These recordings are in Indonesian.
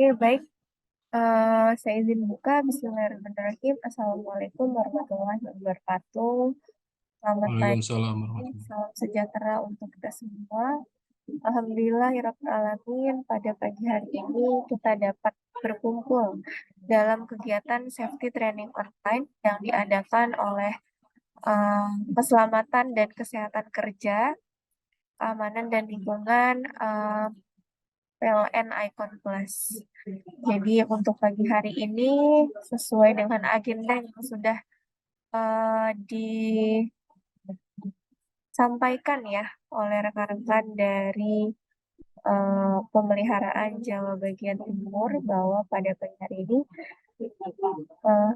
Oke, baik. Saya izin buka. Bismillahirrahmanirrahim. Assalamualaikum warahmatullahi wabarakatuh. Selamat pagi, Waalaikumsalam warahmatullahi. salam sejahtera untuk kita semua. Alhamdulillahirrahmanirrahim. Pada pagi hari ini kita dapat berkumpul dalam kegiatan safety training online yang diadakan oleh Keselamatan dan Kesehatan Kerja, Keamanan dan Lingkungan, PLN Icon Plus. Jadi untuk pagi hari ini sesuai dengan agenda yang sudah disampaikan ya oleh rekan-rekan dari pemeliharaan Jawa bagian timur bahwa pada pagi hari ini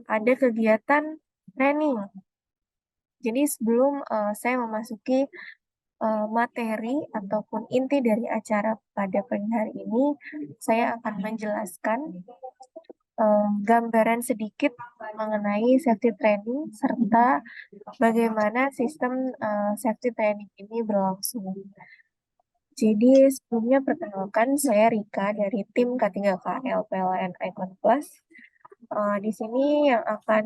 ada kegiatan training. Jadi sebelum saya memasuki materi ataupun inti dari acara pada pagi hari ini, saya akan menjelaskan gambaran sedikit mengenai safety training serta bagaimana sistem safety training ini berlangsung. Jadi sebelumnya perkenalkan saya Rika dari tim K3KL PLN Icon Plus. Di sini yang akan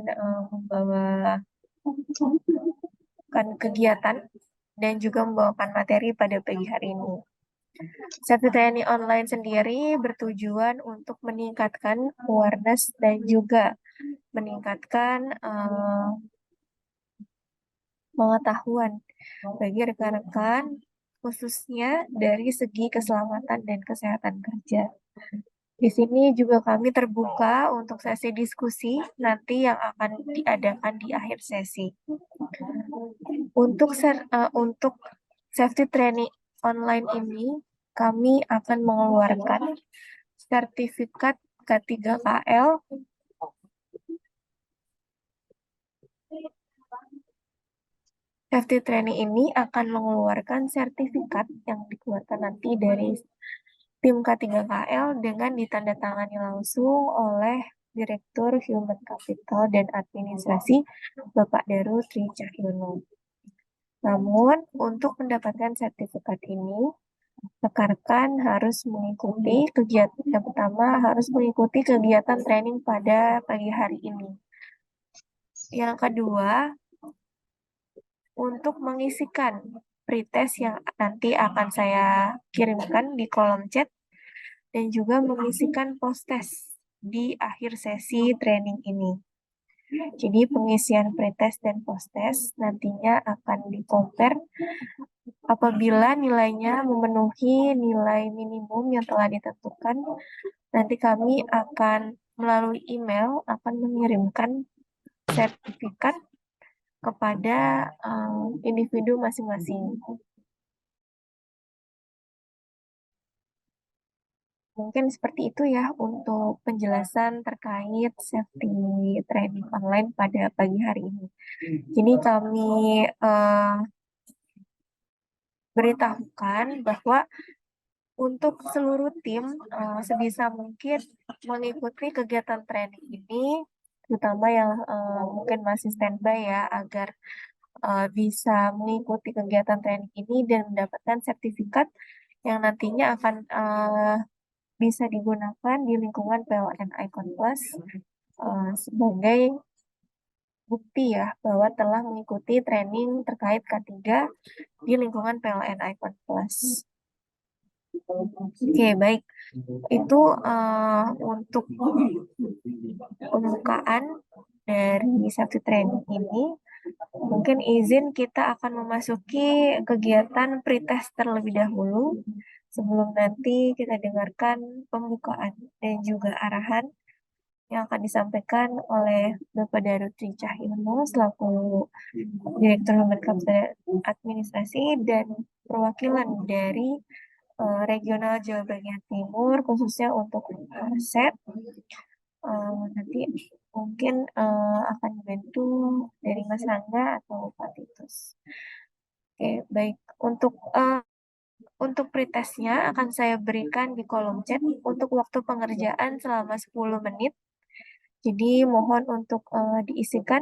membawakan kegiatan dan juga membawakan materi pada pagi hari ini. Safety training online sendiri bertujuan untuk meningkatkan awareness dan juga meningkatkan pengetahuan bagi rekan-rekan khususnya dari segi keselamatan dan kesehatan kerja. Di sini juga kami terbuka untuk sesi diskusi nanti yang akan diadakan di akhir sesi. Untuk safety training online ini kami akan mengeluarkan sertifikat K3KL Safety training ini akan mengeluarkan sertifikat yang dikeluarkan nanti dari tim K3KL dengan ditandatangani langsung oleh Direktur Human Capital dan Administrasi Bapak Daru Tri Cahyono. Namun, untuk mendapatkan sertifikat ini, rekan-rekan harus mengikuti kegiatan yang pertama, harus mengikuti kegiatan training pada pagi hari ini. Yang kedua, untuk mengisikan pretest yang nanti akan saya kirimkan di kolom chat dan juga mengisikan post-test di akhir sesi training ini. Jadi pengisian pretest dan post-test nantinya akan di-compare apabila nilainya memenuhi nilai minimum yang telah ditentukan. Nanti kami akan melalui email akan mengirimkan sertifikat kepada individu masing-masing. Mungkin seperti itu ya untuk penjelasan terkait safety training online pada pagi hari ini. Jadi kami beritahukan bahwa untuk seluruh tim sebisa mungkin mengikuti kegiatan training ini, terutama yang mungkin masih standby ya, agar bisa mengikuti kegiatan training ini dan mendapatkan sertifikat yang nantinya akan bisa digunakan di lingkungan PLN Icon Plus sebagai bukti ya bahwa telah mengikuti training terkait K3 di lingkungan PLN Icon Plus. Oke, baik. Itu untuk pembukaan dari safety training ini. Mungkin izin kita akan memasuki kegiatan pretest terlebih dahulu sebelum nanti kita dengarkan pembukaan dan juga arahan yang akan disampaikan oleh Bapak Daru Tri Cahyono selaku Direktur Human Capital Administrasi dan perwakilan dari regional Jawa bagian timur khususnya untuk set nanti mungkin akan dibantu dari Mas Rangga atau Pak Titus. Oke, baik. Untuk pretestnya akan saya berikan di kolom chat untuk waktu pengerjaan selama 10 menit. Jadi mohon untuk diisikan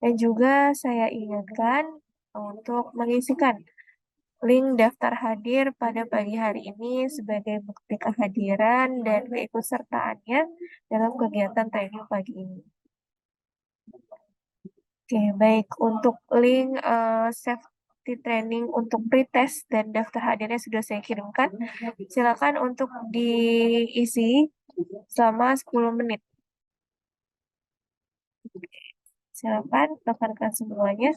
dan juga saya ingatkan untuk mengisikan link daftar hadir pada pagi hari ini sebagai bukti kehadiran dan keikutsertaannya dalam kegiatan training pagi ini. Oke, baik. Untuk link safety training untuk pretest dan daftar hadirnya sudah saya kirimkan. Silakan untuk diisi selama 10 menit. Silakan rekan-rekan semuanya.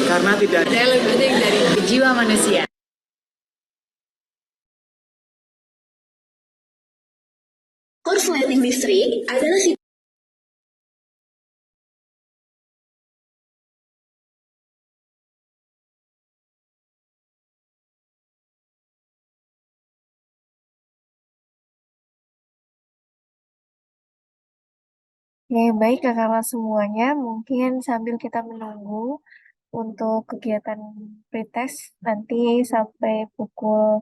Karena tidak ada yang lebih penting dari jiwa manusia. Korsleting listrik adalah Oke, baik kakak semuanya. Mungkin sambil kita menunggu untuk kegiatan pretest nanti sampai pukul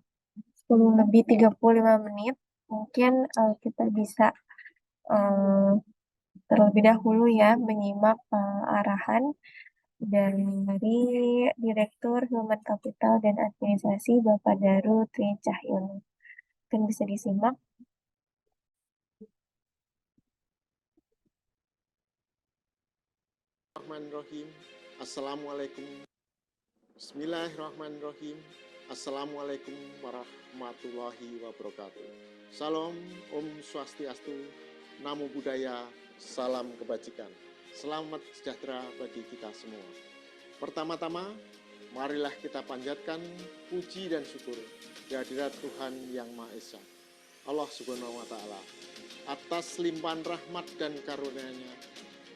10 lebih 35 menit, mungkin kita bisa eh, terlebih dahulu ya menyimak arahan dari Direktur Human Capital dan Administrasi Bapak Daru Tri Cahyono. Mungkin bisa disimak. Bismillahirrahmanirrahim. Assalamualaikum. Bismillahirrahmanirrahim. Assalamualaikum warahmatullahi wabarakatuh. Salam, Om Swastiastu, Namo Buddhaya, salam kebajikan. Selamat sejahtera bagi kita semua. Pertama-tama, marilah kita panjatkan puji dan syukur kehadirat Tuhan Yang Maha Esa, Allah Subhanahu wa Ta'ala, atas limpahan rahmat dan karunia-Nya,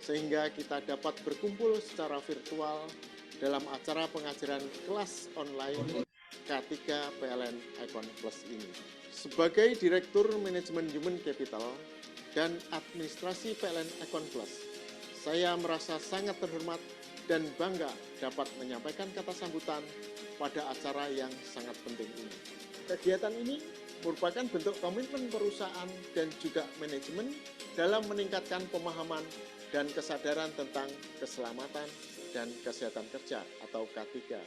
sehingga kita dapat berkumpul secara virtual dalam acara pengajaran kelas online K3 PLN Icon Plus ini. Sebagai Direktur Manajemen Human Capital dan Administrasi PLN Econ Plus, saya merasa sangat terhormat dan bangga dapat menyampaikan kata sambutan pada acara yang sangat penting ini. Kegiatan ini merupakan bentuk komitmen perusahaan dan juga manajemen dalam meningkatkan pemahaman dan kesadaran tentang keselamatan dan kesehatan kerja atau K3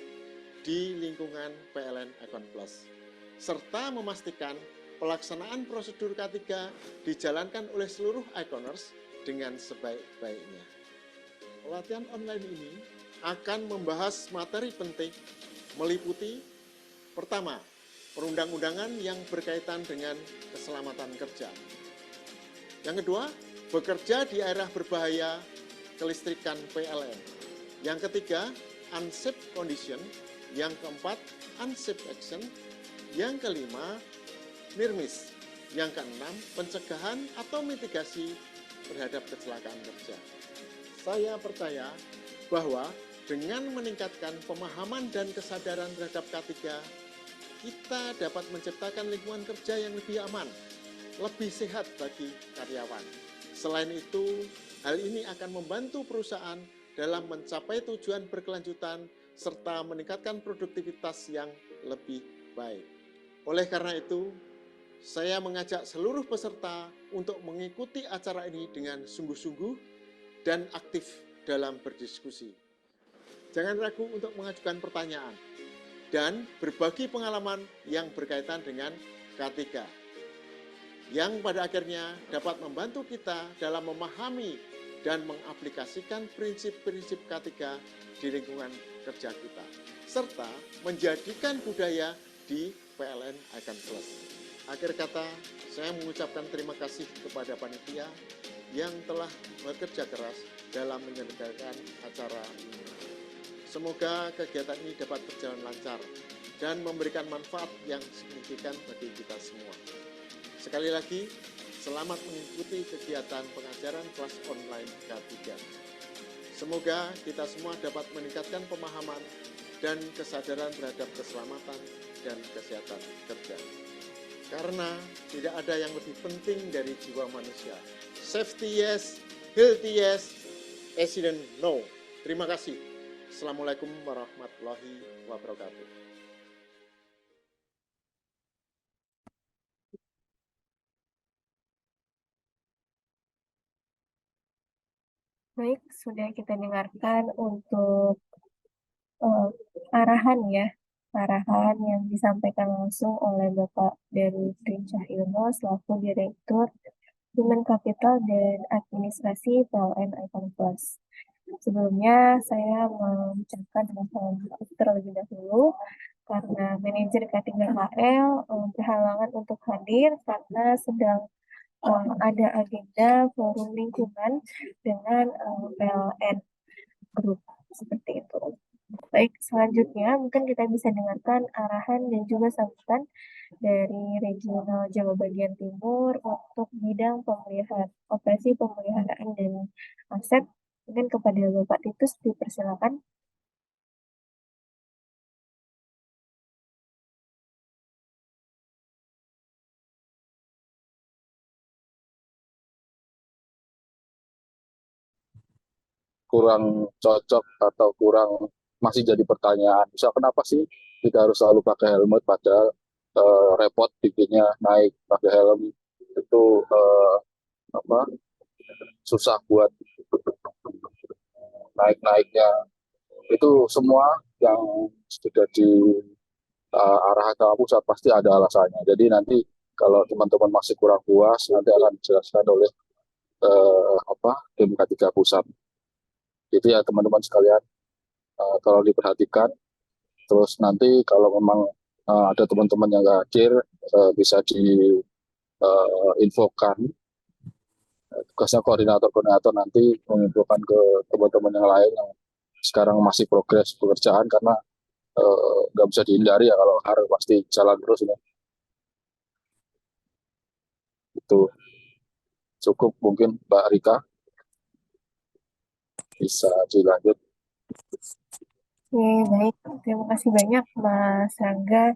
di lingkungan PLN Econ Plus, serta memastikan pelaksanaan prosedur K3 dijalankan oleh seluruh Econers dengan sebaik-baiknya. Pelatihan online ini akan membahas materi penting meliputi pertama, perundang-undangan yang berkaitan dengan keselamatan kerja. Yang kedua, bekerja di area berbahaya kelistrikan PLN. Yang ketiga, unsafe condition. Yang keempat, unsafe action. Yang kelima, NIRMIS. Yang keenam, pencegahan atau mitigasi terhadap kecelakaan kerja. Saya percaya bahwa dengan meningkatkan pemahaman dan kesadaran terhadap K3, kita dapat menciptakan lingkungan kerja yang lebih aman, lebih sehat bagi karyawan. Selain itu, hal ini akan membantu perusahaan dalam mencapai tujuan berkelanjutan serta meningkatkan produktivitas yang lebih baik. Oleh karena itu, saya mengajak seluruh peserta untuk mengikuti acara ini dengan sungguh-sungguh dan aktif dalam berdiskusi. Jangan ragu untuk mengajukan pertanyaan dan berbagi pengalaman yang berkaitan dengan K3, yang pada akhirnya dapat membantu kita dalam memahami dan mengaplikasikan prinsip-prinsip K3 di lingkungan kerja kita, serta menjadikan budaya di PLN Econ Plus. Akhir kata, saya mengucapkan terima kasih kepada panitia yang telah bekerja keras dalam menyelenggarakan acara ini. Semoga kegiatan ini dapat berjalan lancar dan memberikan manfaat yang signifikan bagi kita semua. Sekali lagi, selamat mengikuti kegiatan pengajaran kelas online K3. Semoga kita semua dapat meningkatkan pemahaman dan kesadaran terhadap keselamatan dan kesehatan kerja. Karena tidak ada yang lebih penting dari jiwa manusia. Safety yes, healthy yes, accident no. Terima kasih. Assalamualaikum warahmatullahi wabarakatuh. Baik, sudah kita dengarkan untuk arahan ya, arahan yang disampaikan langsung oleh Bapak dari Trincah Ilmu selaku Direktur Human Capital dan Administrasi PLN Econ Plus. Sebelumnya saya mengucapkan mohon maaf terlebih dahulu karena manajer K3HL berhalangan untuk hadir karena sedang ada agenda forum lingkungan dengan PLN Group seperti itu. Baik, selanjutnya mungkin kita bisa dengarkan arahan dan juga sambutan dari Regional Jawa Bagian Timur untuk bidang pemeliharaan, operasi pemeliharaan dan aset. Mungkin kepada Bapak Titus dipersilakan. Kurang cocok atau kurang masih jadi pertanyaan. Bisa kenapa sih kita harus selalu pakai helmet padahal repot bikinnya naik pakai helm itu apa susah buat naik-naiknya. Itu semua yang sudah arah ke pusat pasti ada alasannya. Jadi nanti kalau teman-teman masih kurang puas nanti akan dijelaskan oleh tim K3 pusat. Jadi ya teman-teman sekalian kalau diperhatikan, terus nanti kalau memang ada teman-teman yang nggak hadir bisa diinfokan. Tugasnya koordinator nanti menginfokan ke teman-teman yang lain yang sekarang masih progres pekerjaan karena nggak bisa dihindari ya kalau harus pasti jalan terus ini. Itu cukup mungkin Mbak Rika bisa dilanjut. Oke, baik. Terima kasih banyak Mas Rangga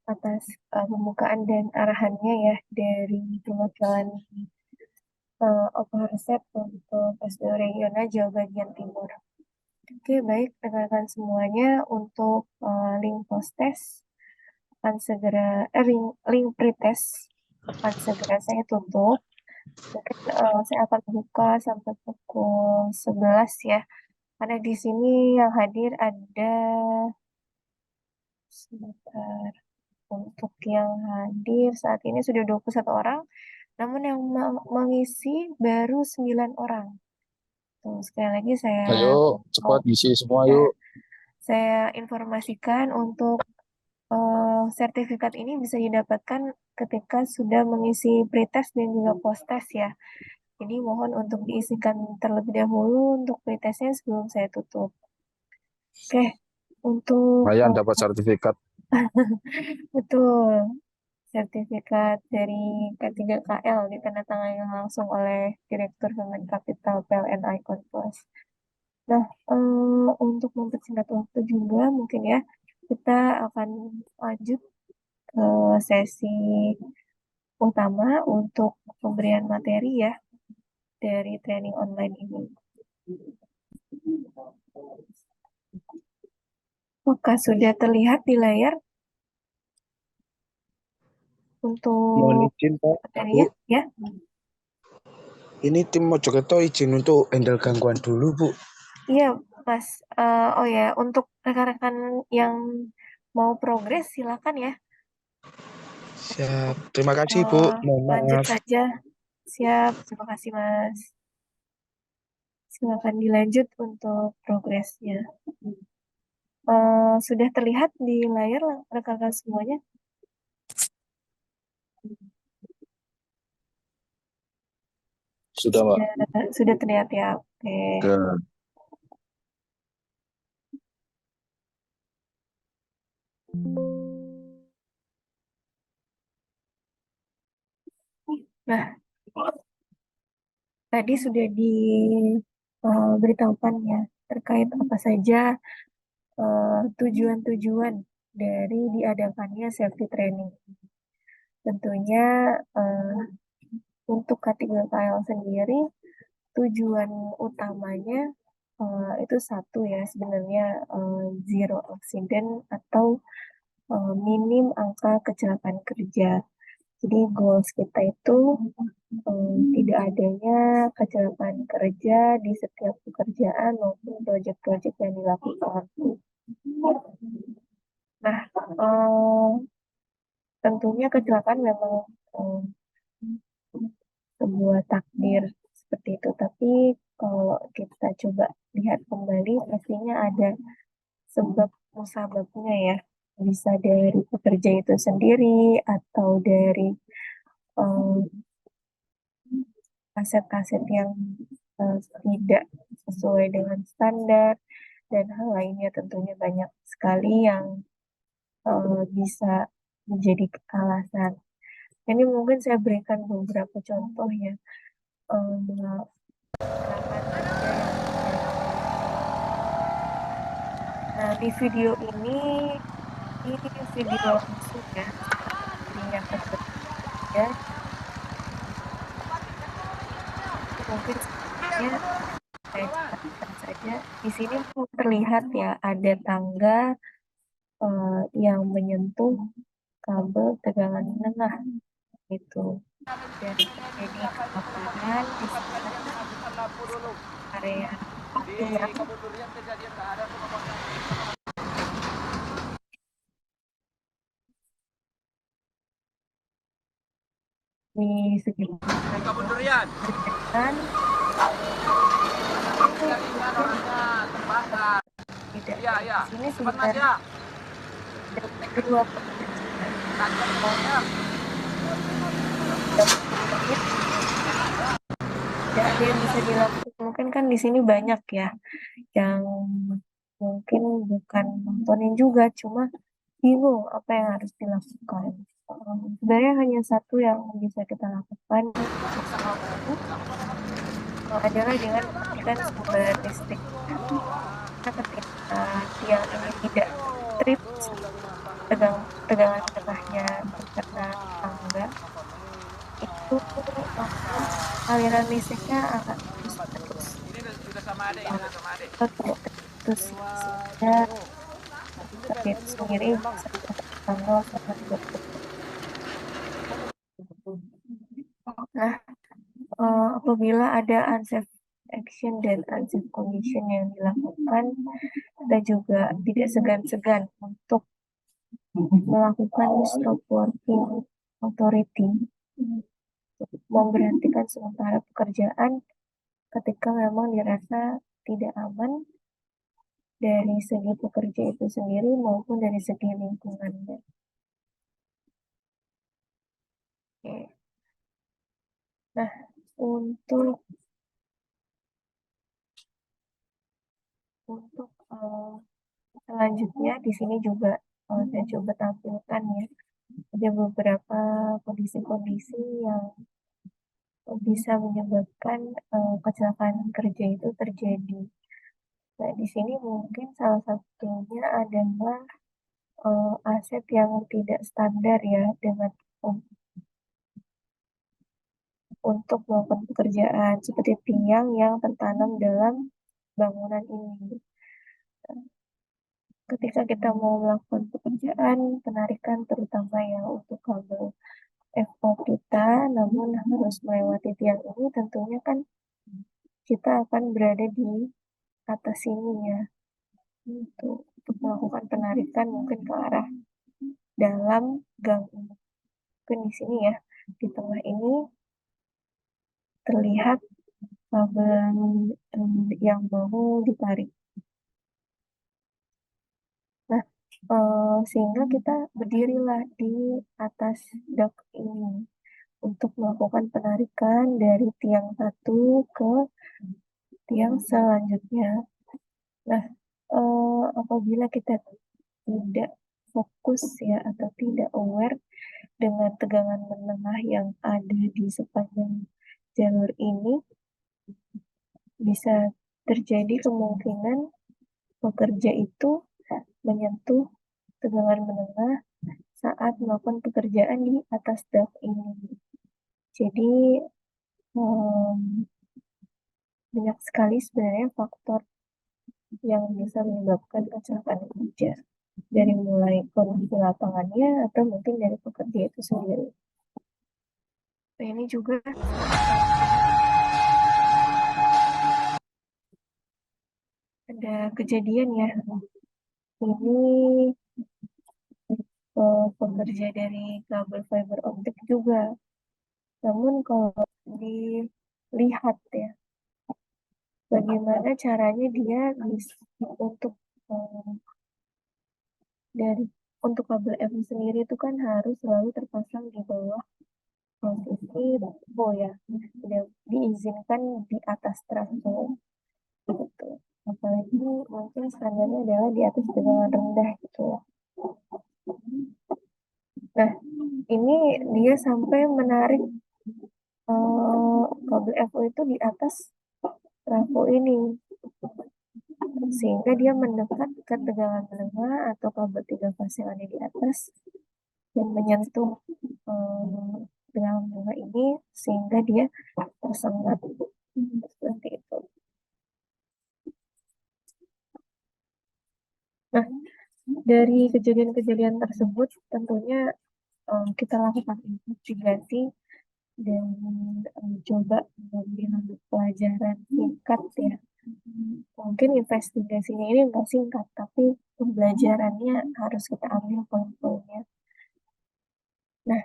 atas pembukaan dan arahannya ya dari perwakilan Operset untuk SDO Regional Jawa Bagian Timur. Oke, baik rekan-rekan semuanya, untuk link post-test akan segera link pretest akan segera saya tutup. Mungkin saya akan buka sampai pukul 11 ya. Karena di sini yang hadir ada sebentar. Untuk yang hadir saat ini sudah 21 orang, namun yang mengisi baru 9 orang. Tuh, sekali lagi Ayo cepat isi semua ya, yuk. saya informasikan untuk sertifikat ini bisa didapatkan ketika sudah mengisi pretest dan juga post-test ya. Jadi mohon untuk diisikan terlebih dahulu untuk pretestnya sebelum saya tutup. Oke, untuk Lumayan dapat sertifikat. betul, sertifikat dari K3KL ditandatangani langsung oleh Direktur Human Capital PLN Icon Plus. Nah, untuk mempersingkat waktu juga mungkin ya, kita akan lanjut ke sesi utama untuk pemberian materi ya dari training online ini. Apakah sudah terlihat di layar Mohon untuk izin Pak, materinya Bu. ya? Ini tim Mojokerto izin untuk handle gangguan dulu, Bu. Iya, Mas. Oh ya, untuk rekan-rekan yang mau progres silakan ya. Siap. Terima kasih, Bu. Mohon Lanjut maaf. saja. Siap, terima kasih Mas. Silakan dilanjut untuk progresnya. Sudah terlihat di layar rekan-rekan semuanya? Sudah, Mbak. Sudah terlihat ya. Oke. Nah, tadi sudah diberitahukan ya terkait apa saja tujuan-tujuan dari diadakannya safety training. Tentunya untuk K3KL sendiri tujuan utamanya itu satu ya sebenarnya, zero accident atau minim angka kecelakaan kerja. Jadi goals kita itu tidak adanya kecelakaan kerja di setiap pekerjaan maupun proyek-proyek yang dilakukan. Nah, tentunya kecelakaan memang sebuah takdir seperti itu. Tapi kalau kita coba lihat kembali, pastinya ada sebab musababnya ya. Bisa dari pekerja itu sendiri atau dari aset-aset yang tidak sesuai dengan standar dan hal lainnya tentunya banyak sekali yang bisa menjadi alasan. Ini mungkin saya berikan beberapa contoh ya. Nah, di video ini video langsung ya, dinyatakan bekerja. Mungkin sebenarnya saya ceritakan saja. Di sini terlihat ya ada tangga yang menyentuh kabel tegangan menengah itu. Dan terjadi kebakaran di area yang di sekitar berjalan tidak di sini sekitar dua tidak ada yang bisa dilakukan. Mungkin kan di sini banyak ya yang mungkin bukan nontonin juga, cuma bingung apa yang harus dilakukan. Sebenarnya hanya satu yang bisa kita lakukan bersama adalah dengan mematikan sumber listrik. Karena ketika tiang ini tidak trip tegangan tengah aliran listriknya akan terus terus sehingga target itu sendiri bisa tertanggal sama 30. Nah, apabila ada unsafe action dan unsafe condition yang dilakukan, kita juga tidak segan-segan untuk melakukan stop working authority, memberhentikan sementara pekerjaan ketika memang dirasa tidak aman dari segi pekerja itu sendiri maupun dari segi lingkungannya. Oke. Nah, untuk selanjutnya di sini juga saya coba tampilkan ya, ada beberapa kondisi-kondisi yang bisa menyebabkan kecelakaan kerja itu terjadi. Nah, di sini mungkin salah satunya adalah aset yang tidak standar ya dengan untuk melakukan pekerjaan seperti tiang yang tertanam dalam bangunan ini. Ketika kita mau melakukan pekerjaan penarikan terutama ya untuk kabel FO kita, namun harus melewati tiang ini, tentunya kan kita akan berada di atas sini ya, untuk melakukan penarikan mungkin ke arah dalam gang ini. Mungkin di sini ya, di tengah ini terlihat kabel yang mau ditarik. Nah, sehingga kita berdirilah di atas dak ini untuk melakukan penarikan dari tiang satu ke tiang selanjutnya. Nah, apabila kita tidak fokus ya atau tidak aware dengan tegangan menengah yang ada di sepanjang jalur ini, bisa terjadi kemungkinan pekerja itu menyentuh tegangan menengah saat melakukan pekerjaan di atas dak ini. Jadi banyak sekali sebenarnya faktor yang bisa menyebabkan kecelakaan kerja, dari mulai kondisi lapangannya atau mungkin dari pekerja itu sendiri. Nah, ini juga ada kejadian ya, ini pekerja dari kabel fiber optik juga. Namun kalau dilihat ya, bagaimana caranya dia bisa untuk kabel F sendiri itu kan harus selalu terpasang di bawah posisi trafo ya, tidak diizinkan di atas trafo gitu. Apalagi mungkin standarnya adalah di atas tegangan rendah gitu ya. Nah, ini dia sampai menarik kabel FO itu di atas trafo ini, sehingga dia mendekat ke tegangan menengah atau kabel 3 fase yang ada di atas dan menyentuh tegangan menengah ini sehingga dia tersengat seperti itu. Nah, dari kejadian-kejadian tersebut tentunya kita lakukan investigasi dan coba mengambil pelajaran singkat ya. Mungkin investigasinya ini nggak singkat, tapi pembelajarannya harus kita ambil poin-poinnya. Nah,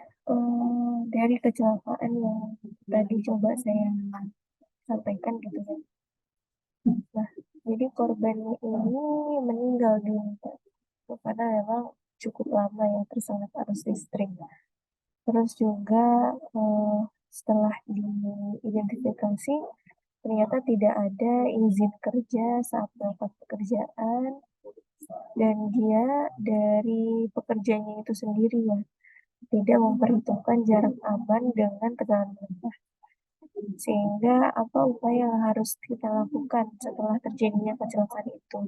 dari kecelakaan yang tadi coba saya sampaikan gitu ya. Nah, jadi korban ini meninggal dunia karena memang cukup lama ya tersengat arus listrik. Terus juga setelah diidentifikasi ternyata tidak ada izin kerja saat melakukan pekerjaan, dan dia dari pekerjaannya itu sendiri ya tidak memperhitungkan jarak aman dengan tegangan rendah. Sehingga apa upaya yang harus kita lakukan setelah terjadinya kecelakaan itu?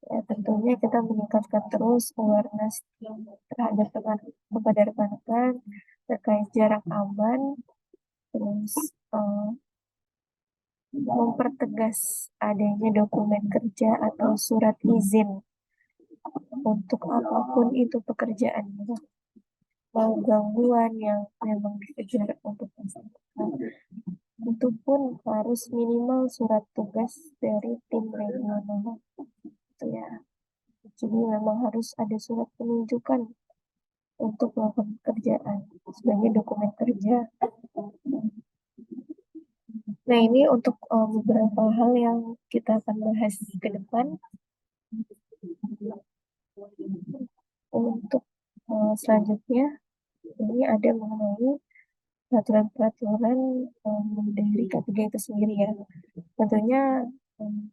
Ya, tentunya kita meningkatkan terus awareness terhadap kepada rekan-rekan terkait jarak aman, terus eh, mempertegas adanya dokumen kerja atau surat izin untuk apapun itu pekerjaannya. Mau gangguan yang memang dikejar untuk dilakukan, itu pun harus minimal surat tugas dari tim regional. Itu ya. Jadi memang harus ada surat penunjukan untuk melakukan pekerjaan sebagai dokumen kerja. Nah, ini untuk beberapa hal yang kita akan bahas ke depan. Untuk selanjutnya, ini ada mengenai peraturan-peraturan dari K3 itu sendiri ya. Tentunya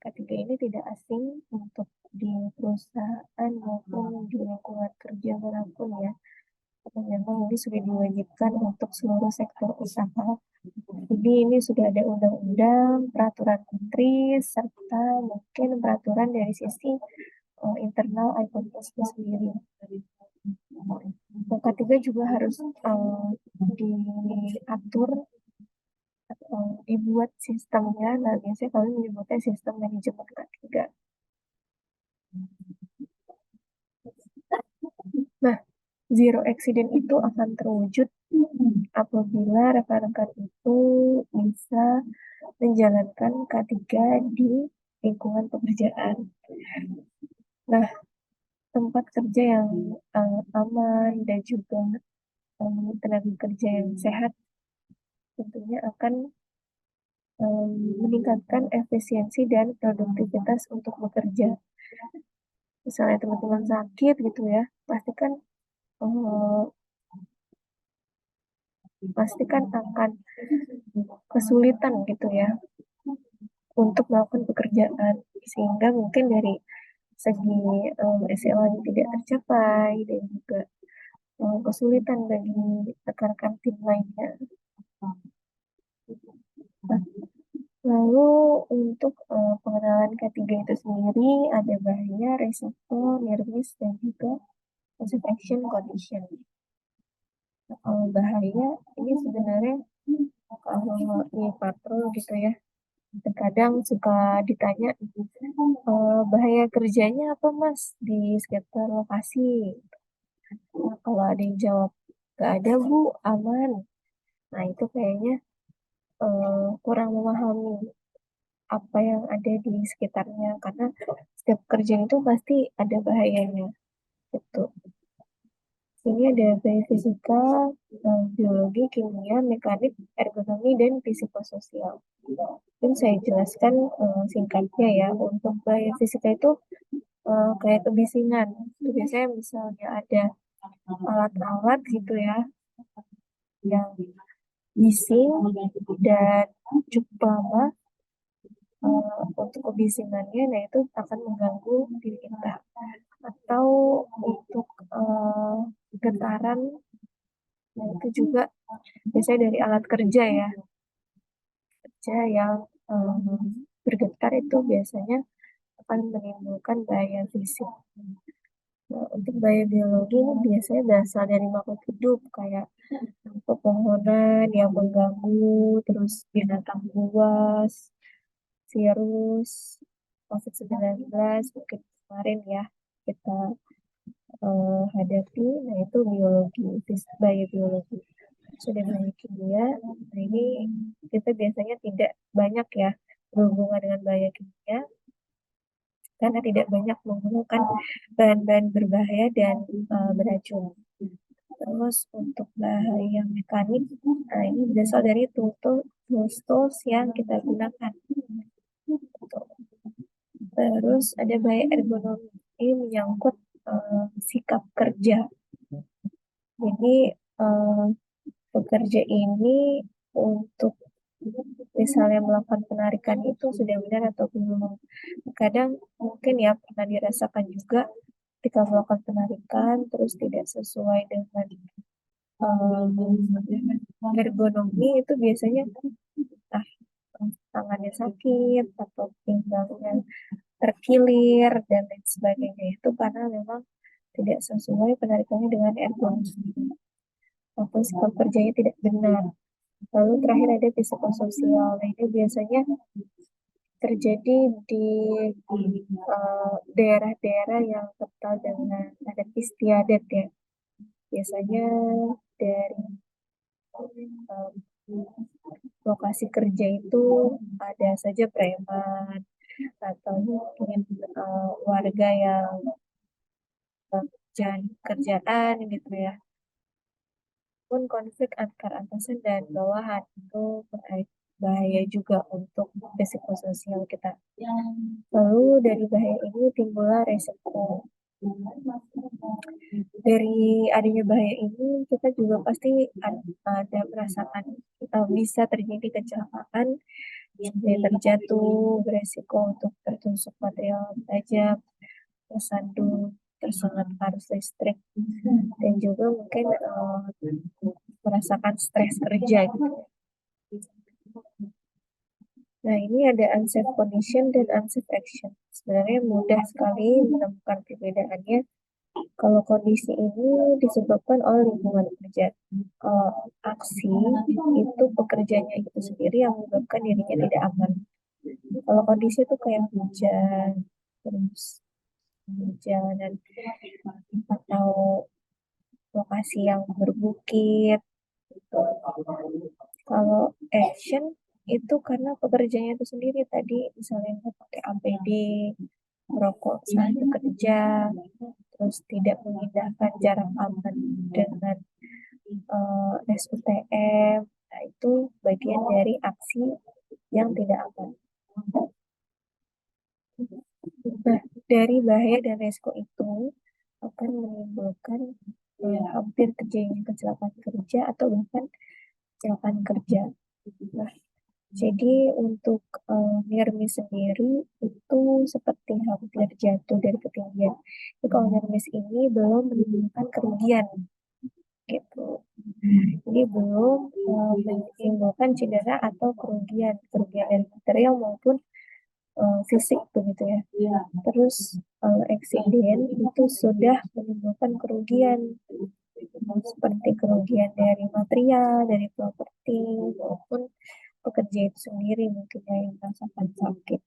K3 ini tidak asing untuk di perusahaan maupun di lingkungan kerja manapun ya. Karena memang ini sudah diwajibkan untuk seluruh sektor usaha. Jadi ini sudah ada undang-undang, peraturan menteri, serta mungkin peraturan dari sisi internal iPhone Plus sendiri. K3 juga harus diatur atau dibuat sistemnya. Nah, biasanya kalian menyebutnya sistem manajemen K3. Nah, zero accident itu akan terwujud apabila rekan-rekan itu bisa menjalankan K3 di lingkungan pekerjaan. Nah, tempat kerja yang aman dan juga tenaga kerja yang sehat tentunya akan meningkatkan efisiensi dan produktivitas untuk bekerja. Misalnya teman-teman sakit gitu ya, pastikan akan kesulitan gitu ya untuk melakukan pekerjaan, sehingga mungkin dari segi SLA tidak tercapai dan juga kesulitan bagi rekan-rekan tim lainnya. Nah, lalu untuk pengenalan K3 itu sendiri ada bahaya, resiko, near miss, dan juga positive action condition. Bahaya ini sebenarnya kalau di patrol gitu ya, terkadang suka ditanya bahaya kerjanya apa mas di sekitar lokasi. Nah, kalau ada yang jawab gak ada bu, aman. Nah itu kayaknya kurang memahami apa yang ada di sekitarnya, karena setiap kerja itu pasti ada bahayanya gitu. Ini ada bahaya fisika, biologi, kimia, mekanik, ergonomi, dan psikososial. Mungkin saya jelaskan singkatnya ya. Untuk bahaya fisika itu kayak kebisingan. Itu biasanya misalnya ada alat-alat gitu ya yang bising dan cukup lama untuk kebisingannya, nah itu akan mengganggu diri kita. Atau untuk getaran, nah itu juga biasanya dari alat kerja ya, kerja yang bergetar itu biasanya akan menimbulkan bahaya fisik. Nah, untuk bahaya biologi ini biasanya berasal dari makhluk hidup kayak pepohonan yang mengganggu, terus binatang buas, virus, COVID-19 mungkin kemarin ya kita hadapi. Nah itu biologi, bahaya biologi. Sudah bahaya kimia, nah ini kita biasanya tidak banyak ya berhubungan dengan bahaya kimia, karena tidak banyak menggunakan bahan-bahan berbahaya dan beracun. Terus untuk bahaya mekanik, nah ini berasal dari tools yang kita gunakan. Terus ada bahaya ergonomi, ini menyangkut sikap kerja. Jadi pekerja ini untuk misalnya melakukan penarikan itu sudah benar atau belum. Kadang mungkin ya pernah dirasakan juga ketika melakukan penarikan terus tidak sesuai dengan ergonomi, itu biasanya tangannya sakit atau pinggangnya terkilir dan lain sebagainya, itu karena memang tidak sesuai penarikannya dengan ergonomi atau sikap kerjanya tidak benar. Lalu terakhir ada psikososial. Nah, ini biasanya terjadi di daerah-daerah yang kental dengan adat istiadat ya. Biasanya dari um, lokasi kerja itu ada saja preman atau mungkin warga yang kerjaan gitu ya. Pun konflik antar atasan dan bawahan itu bahaya juga untuk psikososial kita. Lalu dari bahaya ini timbullah resiko. Dari adanya bahaya ini kita juga pasti ada merasakan bisa terjadi kecelakaan seperti terjatuh, beresiko untuk tertusuk material tajam, tersandung, tersengat arus listrik, dan juga mungkin merasakan stres kerja gitu. Nah, ini ada unsafe condition dan unsafe action. Sebenarnya mudah sekali menemukan perbedaannya. Kalau kondisi ini disebabkan oleh lingkungan kerja. Kalau aksi itu pekerjaannya itu sendiri yang menyebabkan dirinya tidak aman. Kalau kondisi itu kayak hujan, terus jalanan atau lokasi yang berbukit. Kalau action itu karena pekerjaannya itu sendiri tadi, misalnya nggak pakai APD, merokok saat bekerja, terus tidak mengindahkan jarak aman dengan SUTM. Nah, itu bagian dari aksi yang tidak aman. Nah, dari bahaya dan resiko itu akan menimbulkan hampir terjadinya kecelakaan kerja atau bahkan kecelakaan kerja. Nah, jadi untuk nirmis sendiri itu seperti hampir jatuh dari ketinggian. Jadi kalau nirmis ini belum menimbulkan kerugian gitu. Jadi belum menimbulkan cedera atau kerugian dari material maupun fisik begitu ya. Terus eksiden itu sudah menimbulkan kerugian seperti kerugian dari material, dari properti maupun pekerja itu sendiri mungkin yang merasakan sakit.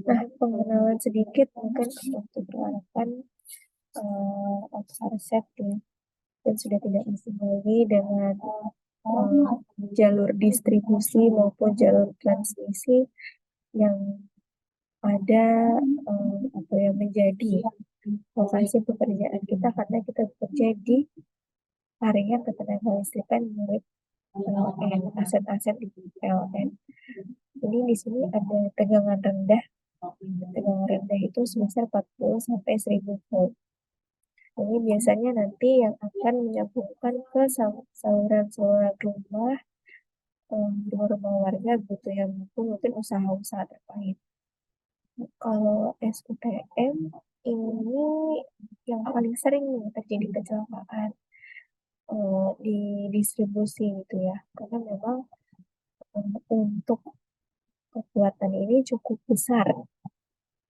Nah, pengenalan sedikit mungkin untuk peralatan Set ya, dan sudah tidak asing lagi dengan jalur distribusi maupun jalur transmisi yang ada apa yang menjadi lokasi pekerjaan kita karena kita bekerja di area ketenaga listrikan milik PLN, aset-aset di PLN. Jadi di sini ada tegangan rendah. Tegangan rendah itu sebesar 40 sampai 1000 volt. Ini biasanya nanti yang akan menyambungkan ke saluran-saluran rumah warga gitu ya, maupun mungkin usaha-usaha terkait. Kalau SUTM ini yang paling sering terjadi kecelakaan di distribusi gitu ya, karena memang untuk kekuatan ini cukup besar,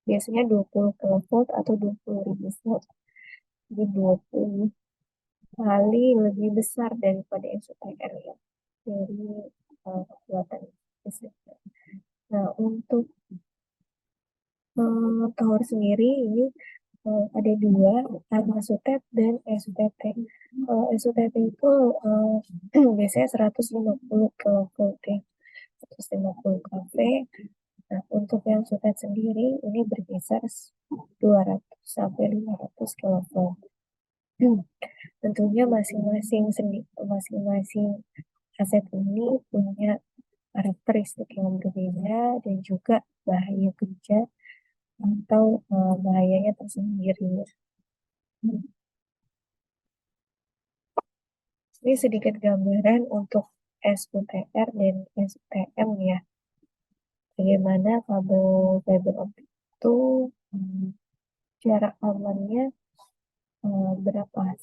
biasanya 20 kV atau 20.000 volt, jadi 20 kali lebih besar daripada SUTR ya, dari kekuatan listrik. Nah, untuk tower sendiri ini ada dua, ada SUTET dan SUTT. Kalau SUTT itu biasanya 150 kV ya, 150 kV. Nah, untuk yang SUTET sendiri ini berkisar 200 sampai 500 kV. Tentunya masing-masing aset ini punya karakteristik yang berbeda dan juga bahaya kerja atau bahayanya tersendiri. Ini sedikit gambaran untuk SUTR dan SUTM ya. Bagaimana kabel fiber optik itu jarak amannya berapa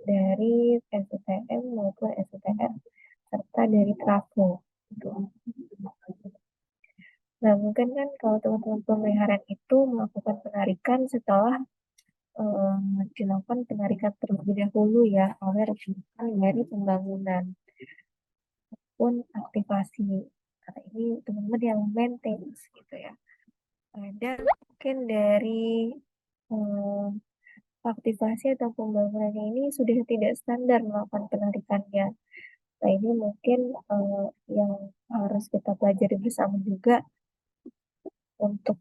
dari SUTM maupun SUTR serta dari trafo. Nah, mungkin kan kalau teman-teman pemeliharaan itu melakukan penarikan setelah dilakukan penarikan terlebih dahulu ya oleh rekan dari pembangunan. maupun aktivasi. Nah, ini teman-teman yang maintain gitu ya. Dan mungkin dari aktivasi atau pembangunan ini sudah tidak standar melakukan penarikannya. Nah, ini mungkin yang harus kita pelajari bersama juga untuk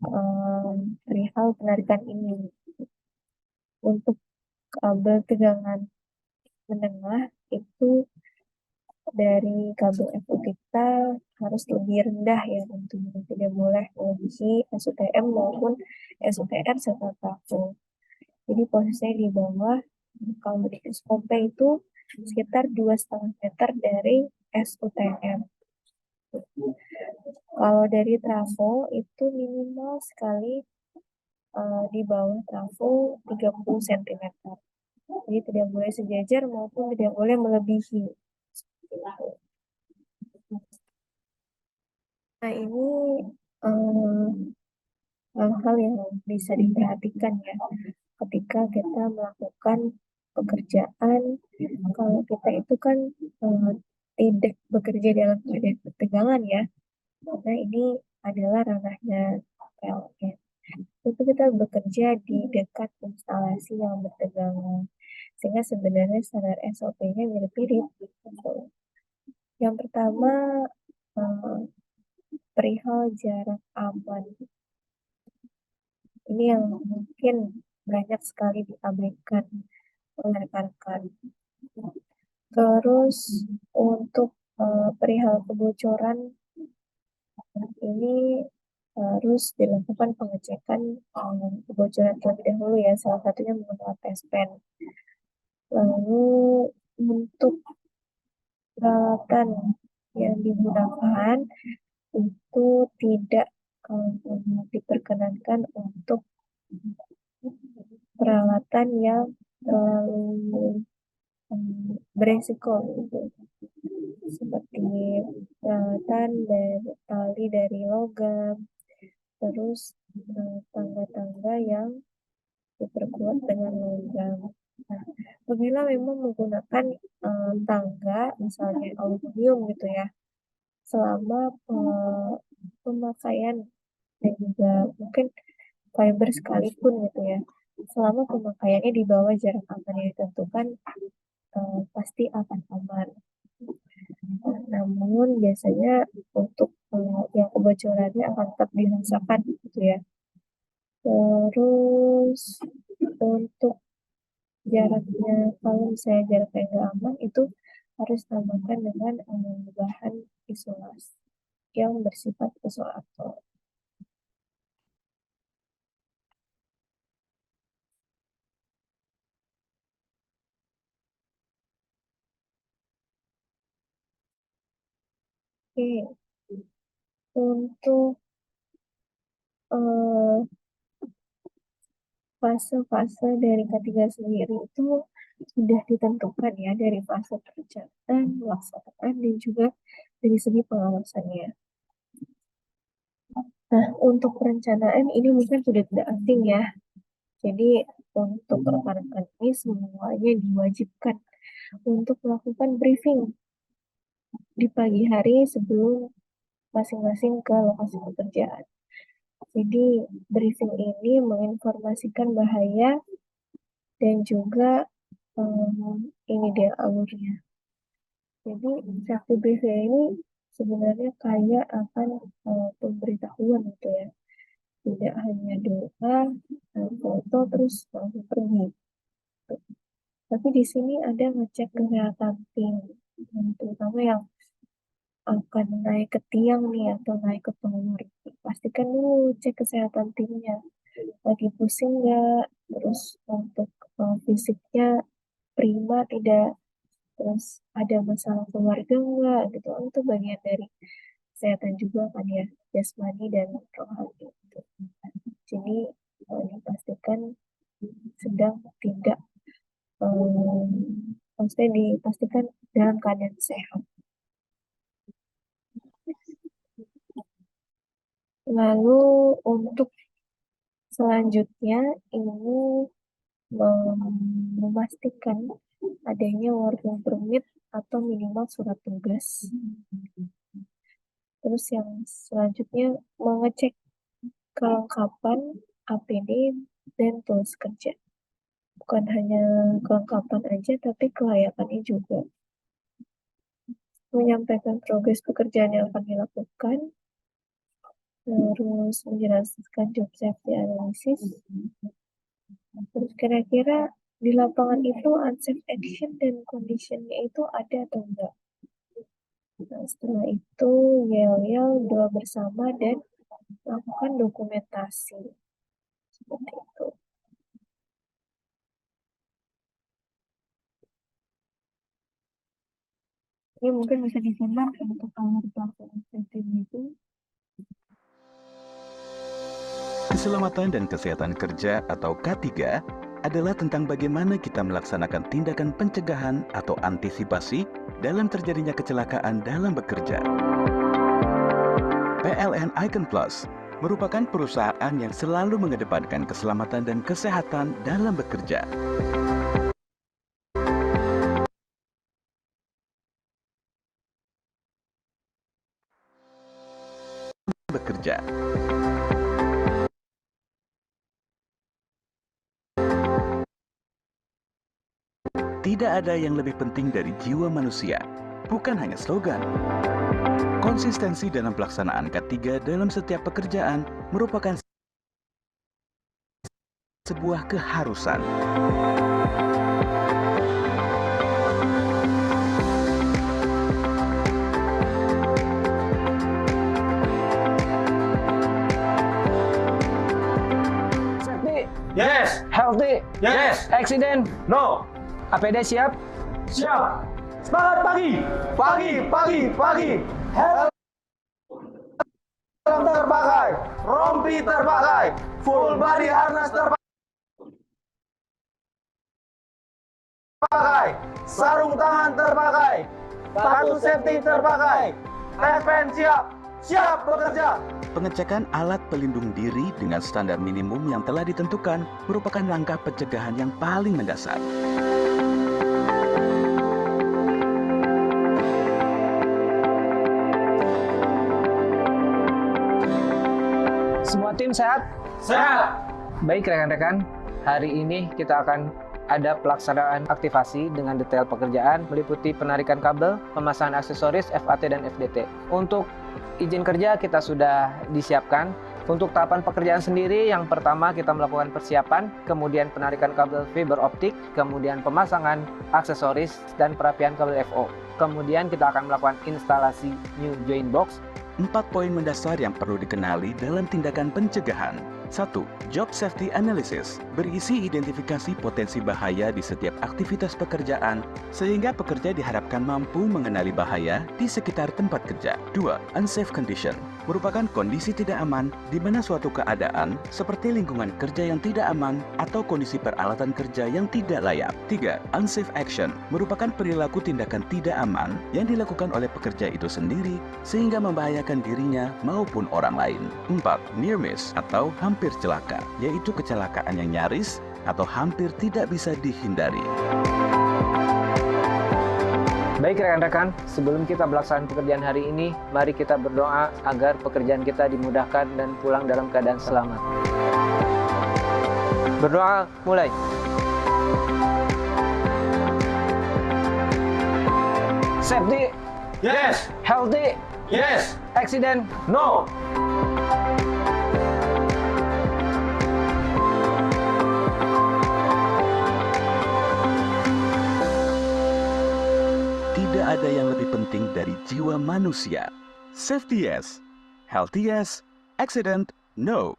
perihal penarikan ini. Untuk kabel tegangan menengah itu dari kabel FO kita harus lebih rendah ya tentunya, tidak boleh melebihi SUTM maupun SUTR serta trafo. Jadi posisinya di bawah, kalau di SOP itu sekitar 2,5 meter dari SUTM. Kalau dari trafo itu minimal sekali di bawah trafo 30 cm. Jadi tidak boleh sejajar maupun tidak boleh melebihi. Nah, ini hal-hal yang bisa diperhatikan ya ketika kita melakukan pekerjaan. Kalau kita itu kan tidak bekerja dalam keadaan ketegangan ya, karena ini adalah ranahnya PLN. Itu kita bekerja di dekat instalasi yang bertegangan, sehingga sebenarnya standar SOP-nya mirip-mirip gitu. Yang pertama, perihal jarak aman. Ini yang mungkin banyak sekali diabaikan oleh rekan-rekan. Terus untuk perihal kebocoran ini harus dilakukan pengecekan kebocoran terlebih dahulu ya, salah satunya menggunakan test pen. Lalu untuk peralatan yang digunakan itu tidak diperkenankan untuk peralatan yang terlalu beresiko gitu. Seperti peralatan tali dari logam, terus tangga-tangga yang diperkuat dengan logam. Nah, apabila memang menggunakan tangga misalnya aluminium gitu ya, selama pemakaian dan juga mungkin fiber sekalipun gitu ya, selama pemakaiannya di bawah jarak aman yang ditentukan, pasti akan aman. Namun biasanya untuk yang kebocorannya akan tetap dirasakan gitu ya. Terus untuk jaraknya, kalau misalnya jaraknya nggak aman, itu harus tambahkan dengan bahan isolasi yang bersifat isolator. Oke, untuk fase-fase dari K3 sendiri itu sudah ditentukan ya dari fase perencanaan, pelaksanaan, dan juga dari segi pengawasannya. Nah, untuk perencanaan ini mungkin sudah tidak asing ya. Jadi untuk rekan-rekan ini semuanya diwajibkan untuk melakukan briefing di pagi hari sebelum masing-masing ke lokasi pekerjaan. Jadi briefing ini menginformasikan bahaya dan juga ini dia alurnya. Jadi safety briefing ini sebenarnya kaya akan pemberitahuan gitu ya. Tidak hanya doa, foto terus langsung pergi. Tapi di sini ada ngecek kesehatan tim, terutama yang akan naik ke tiang nih atau naik ke tower. Pastikan dulu cek kesehatan timnya. Lagi pusing nggak? Terus untuk fisiknya prima tidak? Terus ada masalah keluarga nggak? Gitu. Itu bagian dari kesehatan juga kan ya, jasmani dan rohani. Gitu. Jadi dipastikan sedang tidak maksudnya dipastikan dalam keadaan sehat. Lalu untuk selanjutnya ini memastikan adanya working permit atau minimal surat tugas. Terus yang selanjutnya mengecek kelengkapan APD dan tools kerja. Bukan hanya kelengkapan aja, tapi kelayakannya juga. Menyampaikan progres pekerjaan yang akan dilakukan, terus menjelaskan job safety analysis. Terus kira-kira di lapangan itu unsafe action dan conditionnya itu ada atau enggak? Nah, setelah itu yel-yel doa bersama dan lakukan dokumentasi. Seperti itu. Ini mungkin bisa disimak untuk alur pelaksanaan safety meeting. Keselamatan dan kesehatan kerja atau K3 adalah tentang bagaimana kita melaksanakan tindakan pencegahan atau antisipasi dalam terjadinya kecelakaan dalam bekerja. PLN Icon Plus merupakan perusahaan yang selalu mengedepankan keselamatan dan kesehatan dalam bekerja. Tidak ada yang lebih penting dari jiwa manusia, bukan hanya slogan. Konsistensi dalam pelaksanaan K3 dalam setiap pekerjaan merupakan sebuah keharusan. Safety, Yes. healthy, Yes. accident, No. APD siap. Siap. Semangat pagi. Pagi. Helm terpakai. Rompi terpakai. Full body harness terpakai. Sarung tangan terpakai. Sepatu safety terpakai. TFN siap. Siap bekerja. Pengecekan alat pelindung diri dengan standar minimum yang telah ditentukan merupakan langkah pencegahan yang paling mendasar. Semua tim sehat? Sehat. Baik rekan-rekan, hari ini kita akan ada pelaksanaan aktivasi dengan detail pekerjaan meliputi penarikan kabel, pemasangan aksesoris FAT dan FDT. Untuk izin kerja kita sudah disiapkan. Untuk tahapan pekerjaan sendiri, yang pertama kita melakukan persiapan, kemudian penarikan kabel fiber optik, kemudian pemasangan aksesoris dan perapian kabel FO. Kemudian kita akan melakukan instalasi new joint box. 4 poin mendasar yang perlu dikenali dalam tindakan pencegahan. 1. Job Safety Analysis berisi identifikasi potensi bahaya di setiap aktivitas pekerjaan sehingga pekerja diharapkan mampu mengenali bahaya di sekitar tempat kerja. 2. Unsafe Condition merupakan kondisi tidak aman di mana suatu keadaan seperti lingkungan kerja yang tidak aman atau kondisi peralatan kerja yang tidak layak. 3. Unsafe Action merupakan perilaku tindakan tidak aman yang dilakukan oleh pekerja itu sendiri sehingga membahayakan dirinya maupun orang lain. 4. Near miss atau hampir celaka, yaitu kecelakaan yang nyaris atau hampir tidak bisa dihindari. Baik rekan-rekan, sebelum kita melaksanakan pekerjaan hari ini, mari kita berdoa agar pekerjaan kita dimudahkan dan pulang dalam keadaan selamat. Berdoa mulai. Safety, Yes. healthy, Yes. accident, No. Tidak ada yang lebih penting dari jiwa manusia. Safety yes, healthy yes, accident no.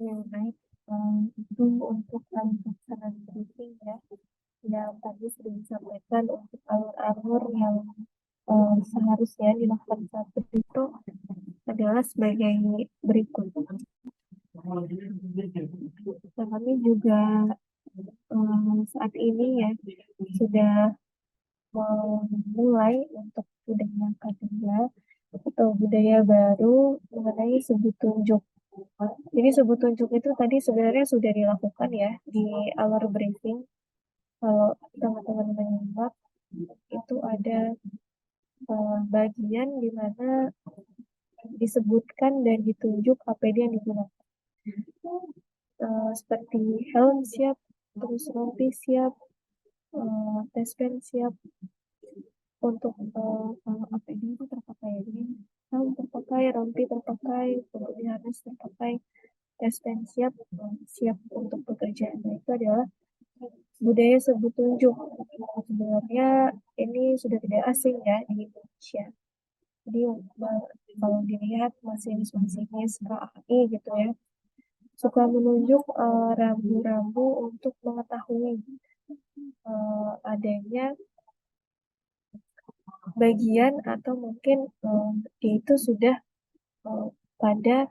Ya, baik. Itu untuk alur pelaksanaan briefing ya. Yang tadi sudah disampaikan untuk alur-alur yang seharusnya dilakukan saat itu adalah sebagai berikut. Nah, kami juga saat ini ya sudah memulai untuk budaya K3 atau budaya baru mengenai sebuah tunjuk. Jadi sebut tunjuk itu tadi sebenarnya sudah dilakukan ya di our briefing. Kalau teman-teman menyimak, itu ada bagian di mana disebutkan dan ditunjuk APD yang digunakan. Seperti helm siap, terus rompi siap, test pen siap. Untuk APD itu terpakai ya. Jadi helm terpakai, rompi terpakai, untuk harness terpakai, test pen siap, siap untuk pekerjaan. Nah, itu adalah budaya sebut tunjuk. Sebenarnya ini sudah tidak asing ya di Indonesia. Jadi kalau dilihat masinis-masinis KAI gitu ya, suka menunjuk rambu-rambu untuk mengetahui adanya bagian atau mungkin dia itu sudah pada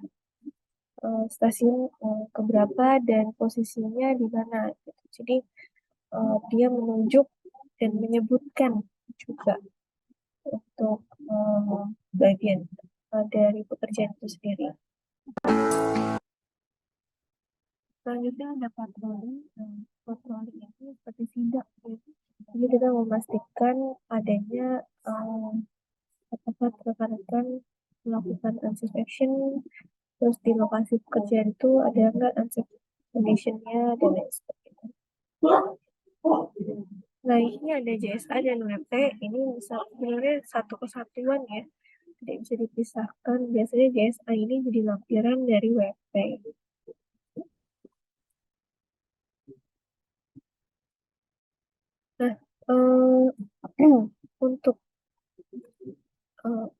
stasiun keberapa dan posisinya di mana gitu. Jadi dia menunjuk dan menyebutkan juga untuk bagian dari pekerjaan itu sendiri. Selanjutnya ada patroli. Patroli ini seperti sidak ya. Jadi kita memastikan adanya apakah rekan-rekan melakukan inspection, terus di lokasi pekerjaan itu ada nggak condition-nya dan lain sebagainya. Nah, ini ada JSA dan WP. Ini sebenarnya satu kesatuan ya, tidak bisa dipisahkan. Biasanya JSA ini jadi lampiran dari WP. Nah, untuk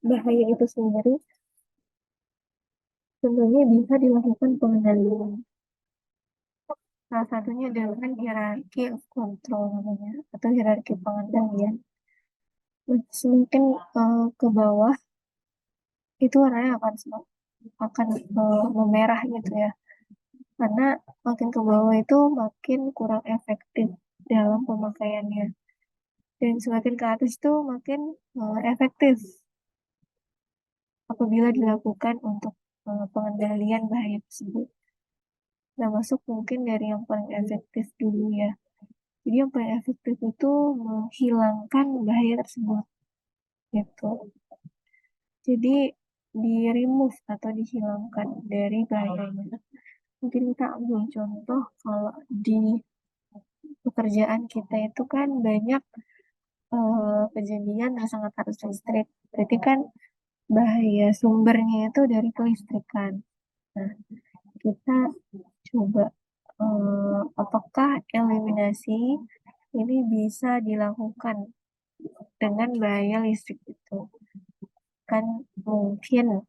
bahaya itu sendiri tentunya bisa dilakukan pengendalian. Salah satunya dengan hierarki of control namanya, atau hierarki pengendalian. Semakin ke bawah itu warnanya akan memerah gitu ya, karena makin ke bawah itu makin kurang efektif dalam pemakaiannya, dan semakin ke atas itu makin efektif apabila dilakukan untuk pengendalian bahaya tersebut. Nah, masuk mungkin dari yang paling efektif dulu ya. Jadi yang paling efektif itu menghilangkan bahaya tersebut gitu. Jadi di remove atau dihilangkan dari bahayanya. Mungkin kita ambil contoh kalau di pekerjaan kita itu kan banyak kejadian yang sangat harus listrik. Berarti kan bahaya sumbernya itu dari kelistrikan. Nah, kita coba apakah eliminasi ini bisa dilakukan dengan bahaya listrik itu. Kan mungkin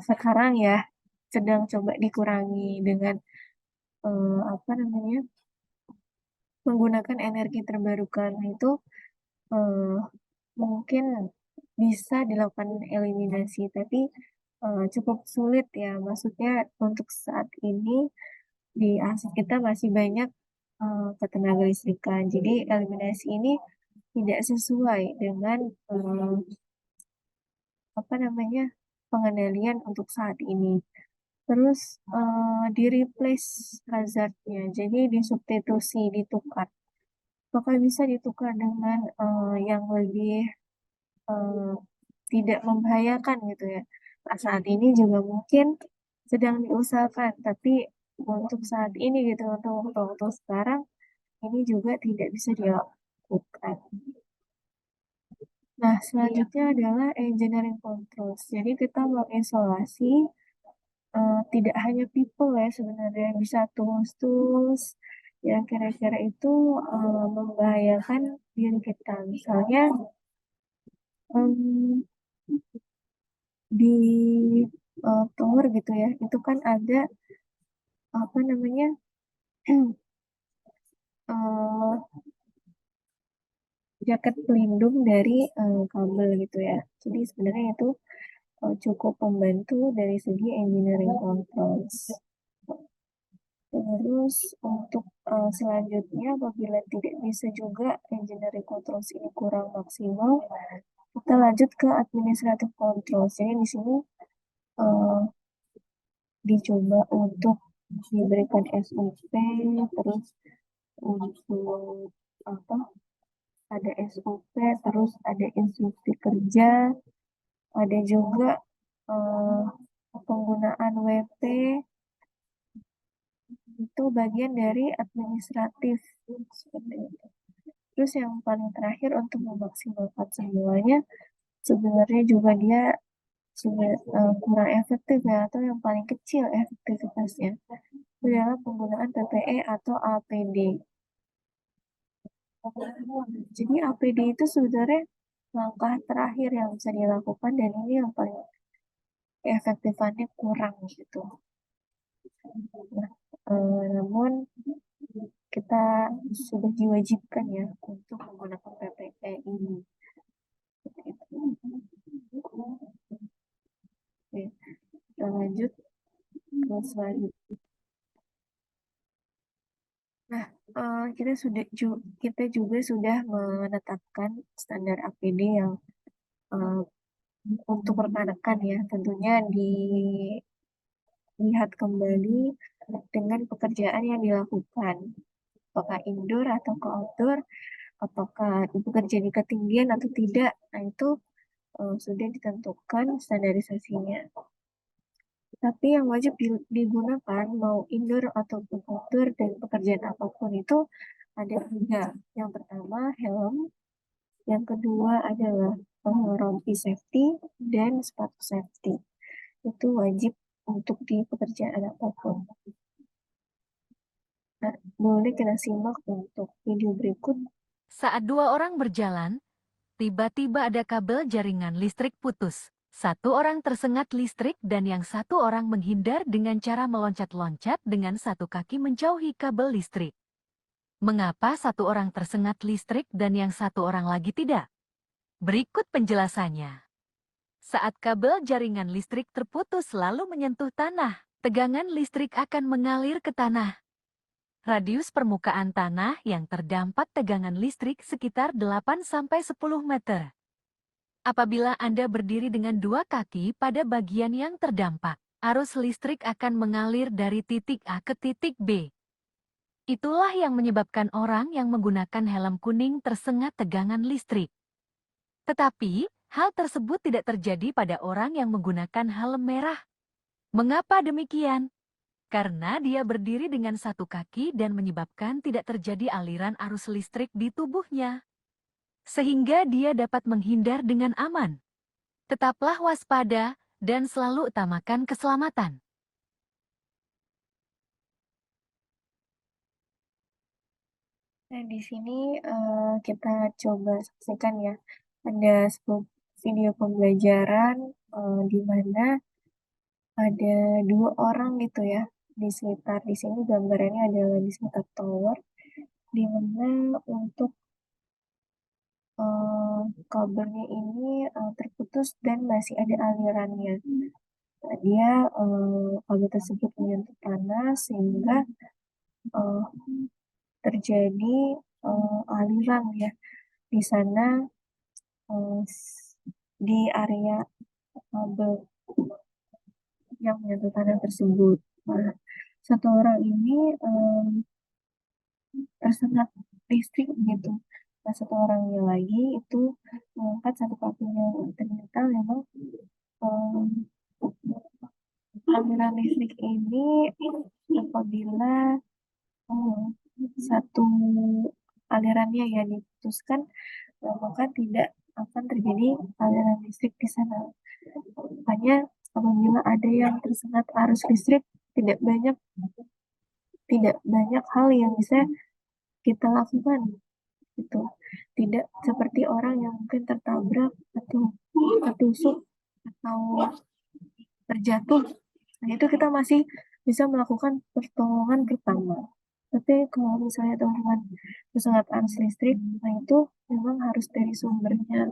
sekarang ya sedang coba dikurangi dengan apa namanya, menggunakan energi terbarukan itu mungkin bisa dilakukan eliminasi, tapi cukup sulit ya. Maksudnya untuk saat ini di aset kita masih banyak ketenaga listrikan. Jadi eliminasi ini tidak sesuai dengan apa namanya, pengendalian untuk saat ini. Terus di replace hazardnya, jadi disubstitusi, ditukar. Apakah bisa ditukar dengan yang lebih tidak membahayakan gitu ya? Nah, saat ini juga mungkin sedang diusahakan, tapi untuk saat ini gitu, untuk waktu sekarang ini juga tidak bisa dilakukan. Nah, selanjutnya adalah engineering controls. Jadi kita mengisolasi tidak hanya people ya, sebenarnya bisa tools yang kira-kira itu membahayakan diri kita. Misalnya di tower gitu ya, itu kan ada apa namanya jaket pelindung dari kabel gitu ya. Jadi sebenarnya itu cukup membantu dari segi engineering controls. Terus untuk selanjutnya, apabila tidak bisa juga engineering controls ini kurang maksimal, kita lanjut ke administrative controls. Jadi di sini dicoba untuk diberikan SOP, terus untuk apa? Ada SOP, terus ada instruksi kerja, ada juga penggunaan WP, itu bagian dari administratif seperti itu. Terus yang paling terakhir untuk memaksimalkan semuanya, sebenarnya juga dia kurang efektif ya, atau yang paling kecil efektivitasnya itu adalah penggunaan PPE atau APD. Jadi APD itu sebenarnya langkah terakhir yang bisa dilakukan, dan ini yang paling efektifannya kurang gitu. Nah, namun kita sudah diwajibkan ya untuk menggunakan PPE ini. Oke, kita lanjut ke selanjutnya. Nah, kita juga sudah menetapkan standar APD yang untuk rekan-rekan ya, tentunya dilihat kembali dengan pekerjaan yang dilakukan, apakah indoor atau ke outdoor, apakah bekerja di ketinggian atau tidak. Nah, itu sudah ditentukan standarisasinya. Tapi yang wajib digunakan mau indoor ataupun outdoor dan pekerjaan apapun itu ada 3. Yang pertama helm, yang kedua adalah rompi safety dan sepatu safety. Itu wajib untuk di pekerjaan apapun. Nah, boleh kita simak untuk video berikut. Saat 2 orang berjalan, tiba-tiba ada kabel jaringan listrik putus. 1 orang tersengat listrik dan yang 1 orang menghindar dengan cara meloncat-loncat dengan 1 kaki menjauhi kabel listrik. Mengapa 1 orang tersengat listrik dan yang 1 orang lagi tidak? Berikut penjelasannya. Saat kabel jaringan listrik terputus lalu menyentuh tanah, tegangan listrik akan mengalir ke tanah. Radius permukaan tanah yang terdampak tegangan listrik sekitar 8-10 meter. Apabila Anda berdiri dengan 2 kaki pada bagian yang terdampak, arus listrik akan mengalir dari titik A ke titik B. Itulah yang menyebabkan orang yang menggunakan helm kuning tersengat tegangan listrik. Tetapi, hal tersebut tidak terjadi pada orang yang menggunakan helm merah. Mengapa demikian? Karena dia berdiri dengan 1 kaki dan menyebabkan tidak terjadi aliran arus listrik di tubuhnya, sehingga dia dapat menghindar dengan aman. Tetaplah waspada dan selalu utamakan keselamatan. Nah, di sini kita coba saksikan ya, ada sebuah video pembelajaran di mana ada 2 orang gitu ya di sekitar, di sini gambarannya adalah di sekitar tower, di mana untuk kabelnya ini terputus dan masih ada alirannya. Nah, dia kabel tersebut menyentuh tanah sehingga terjadi aliran ya di sana, di area kabel yang menyentuh tanah tersebut. Nah, 1 orang ini tersengat listrik gitu. Nah, 1 orangnya lagi itu mengangkat 1 kakinya. Ternyata memang aliran listrik ini apabila satu alirannya ya diputuskan, maka tidak akan terjadi aliran listrik di sana. Makanya apabila ada yang tersengat arus listrik, tidak banyak hal yang bisa kita lakukan gitu. Tidak seperti orang yang mungkin tertabrak atau tertusuk atau terjatuh. Nah, itu kita masih bisa melakukan pertolongan pertama. Tapi kalau misalnya teman-teman tersengat arus listrik, nah itu memang harus dari sumbernya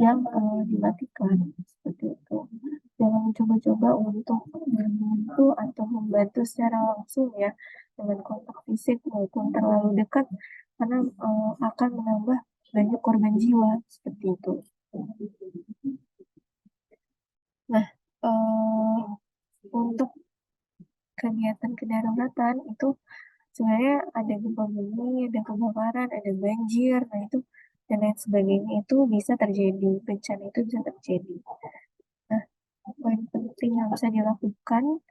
yang dimatikan seperti itu. Jangan mencoba-coba untuk membantu atau membantu secara langsung ya dengan kontak fisik maupun terlalu dekat, karena akan menambah banyak korban jiwa seperti itu. Nah, untuk kegiatan kedaruratan itu sebenarnya ada gempa bumi, ada kebakaran, ada banjir, nah itu dan lain sebagainya itu bisa terjadi, bencana itu bisa terjadi. Nah, poin penting yang bisa dilakukan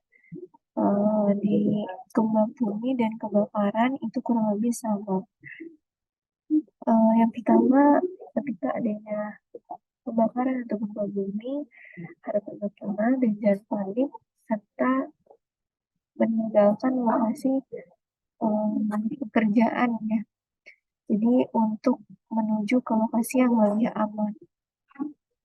di gempa bumi dan kebakaran itu kurang lebih sama. Yang pertama, ketika adanya kebakaran atau gempa bumi, harus tetap tenang dan jangan panik, serta meninggalkan lokasi pekerjaan ya. Jadi untuk menuju ke lokasi yang lebih aman.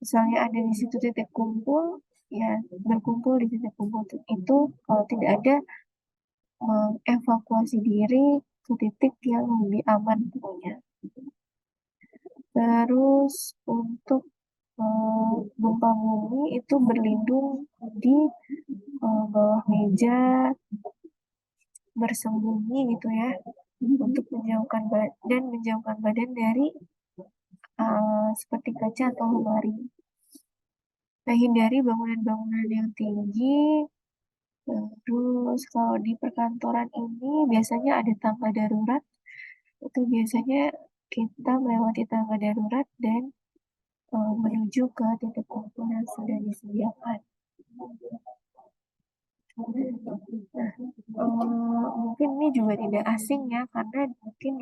Misalnya ada di situ titik kumpul, ya berkumpul di titik kumpul itu kalau tidak ada mengevakuasi diri ke titik yang lebih aman pokoknya. Terus untuk gempa bumi itu berlindung di bawah meja, bersembunyi gitu ya, untuk menjauhkan badan dari seperti kaca atau lemari. Nah, hindari bangunan-bangunan yang tinggi. Terus kalau di perkantoran ini biasanya ada tangga darurat. Itu biasanya kita melewati tangga darurat dan menuju ke titik kumpul yang sudah disediakan. Mungkin ini juga tidak asing ya, karena mungkin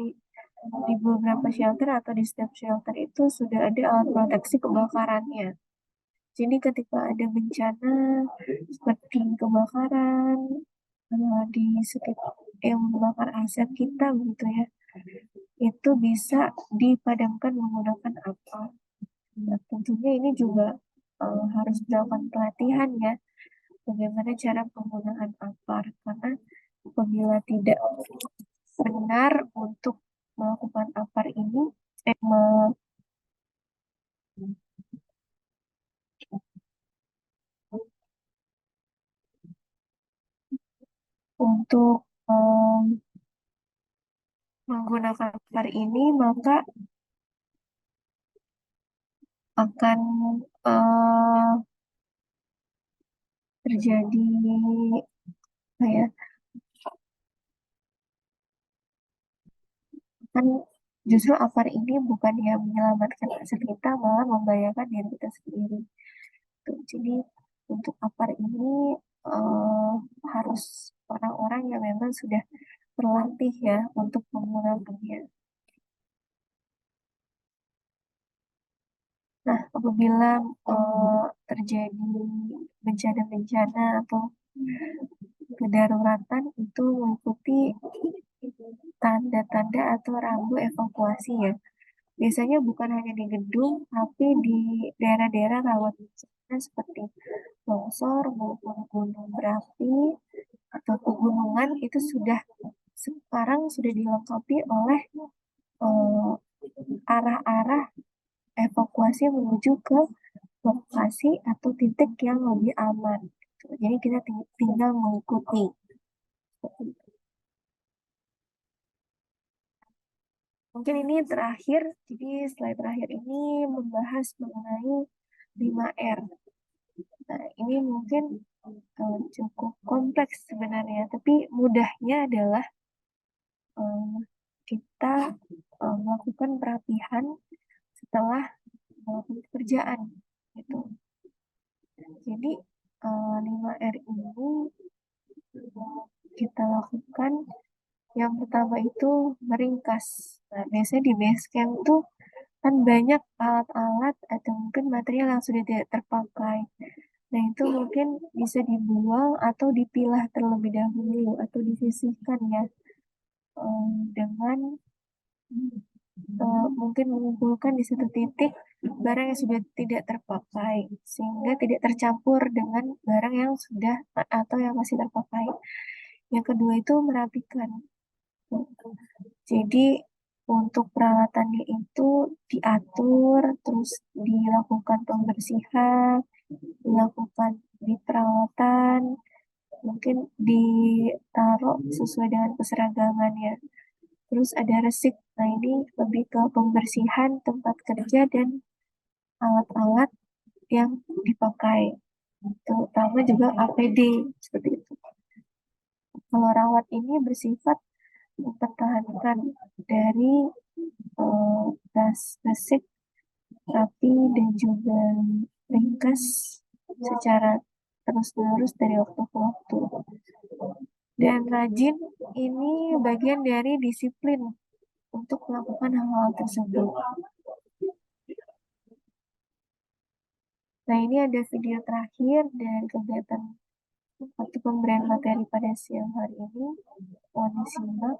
di beberapa shelter atau di setiap shelter itu sudah ada alat proteksi kebakarannya. Jadi ketika ada bencana seperti kebakaran di sekitar yang membakar aset kita gitu ya, itu bisa dipadamkan menggunakan apa? Nah, tentunya ini juga harus dilakukan pelatihan ya, bagaimana cara penggunaan APAR, karena apabila tidak benar untuk melakukan APAR ini, untuk menggunakan APAR ini, maka akan terjadi kayak kan justru APAR ini bukan yang menyelamatkan aset kita, malah membahayakan diri kita sendiri. Tuh, jadi untuk APAR ini harus orang-orang yang memang sudah terlatih ya untuk menggunakannya. Nah, apabila terjadi bencana-bencana atau kedaruratan itu mengikuti tanda-tanda atau rambu evakuasi ya. Biasanya bukan hanya di gedung, tapi di daerah-daerah rawan bencana seperti longsor maupun gunung berapi atau pegunungan itu sekarang sudah dilengkapi oleh arah-arah evakuasi menuju ke lokasi atau titik yang lebih aman. Jadi kita tinggal mengikuti. Mungkin ini terakhir, jadi slide terakhir ini membahas mengenai 5R. Nah, ini mungkin cukup kompleks sebenarnya, tapi mudahnya adalah kita melakukan perapihan setelah melakukan pekerjaan gitu. Jadi 5R ini kita lakukan. Yang pertama itu meringkas. Nah, biasanya di base camp tuh kan banyak alat-alat atau mungkin material yang sudah tidak terpakai. Nah, itu mungkin bisa dibuang atau dipilah terlebih dahulu atau disisihkan ya, dengan mungkin mengumpulkan di satu titik barang yang sudah tidak terpakai sehingga tidak tercampur dengan barang yang sudah atau yang masih terpakai. Yang kedua itu merapikan. Jadi untuk peralatannya itu diatur, terus dilakukan pembersihan, dilakukan di perawatan, mungkin ditaruh sesuai dengan keseragamannya. Terus ada resik. Nah, ini lebih ke pembersihan tempat kerja dan alat-alat yang dipakai. Terutama juga APD seperti itu. Kalau rawat ini bersifat mempertahankan dari ras basic, rapi dan juga ringkas secara terus-menerus dari waktu ke waktu. Dan rajin ini bagian dari disiplin untuk melakukan hal-hal tersebut. Nah, ini ada video terakhir dari kegiatan waktu pemberian materi pada siang hari ini. Mohon disimak.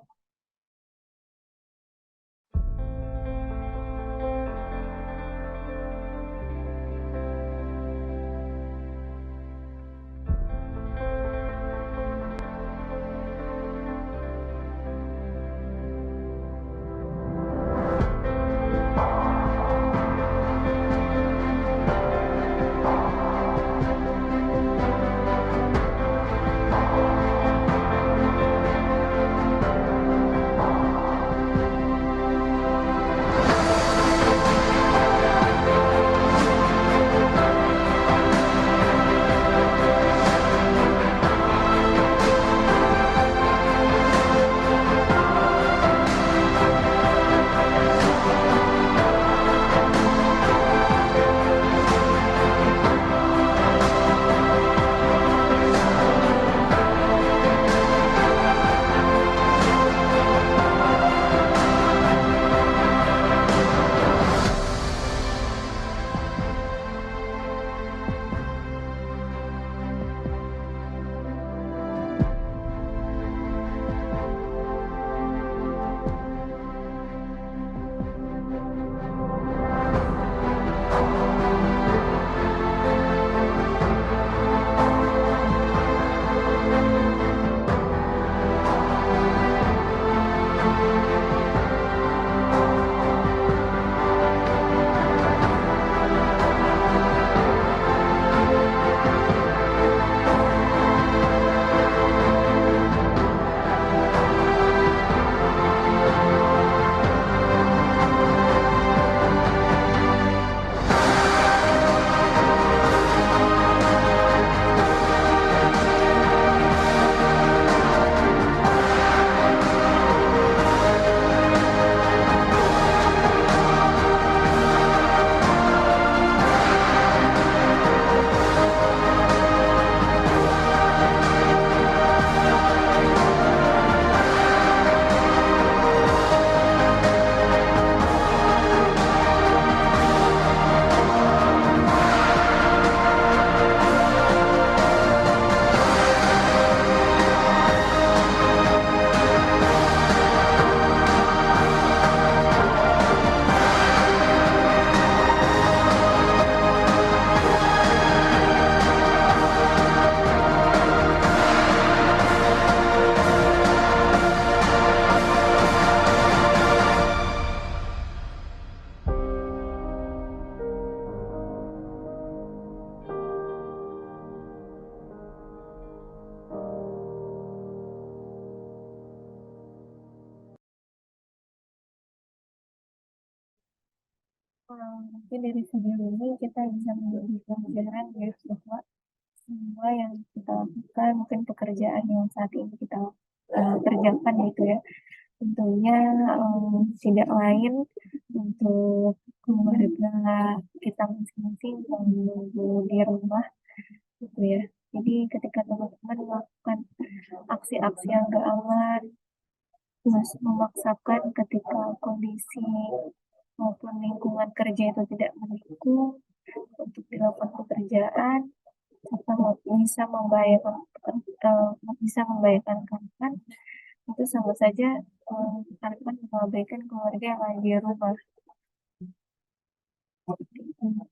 Mungkin dari video ini kita bisa mengambil pelajaran ya bahwa semua yang kita lakukan, mungkin pekerjaan yang saat ini kita kerjakan gitu ya, tentunya tidak lain untuk keluarga kita masing-masing yang menunggu di rumah gitu ya. Jadi ketika teman-teman melakukan aksi-aksi yang gak aman, terus memaksakan ketika kondisi maupun lingkungan kerja itu tidak mendukung untuk dilakukan pekerjaan atau bisa membahayakan rekan, itu sama saja akan mengabaikan keluarga yang ada di rumah.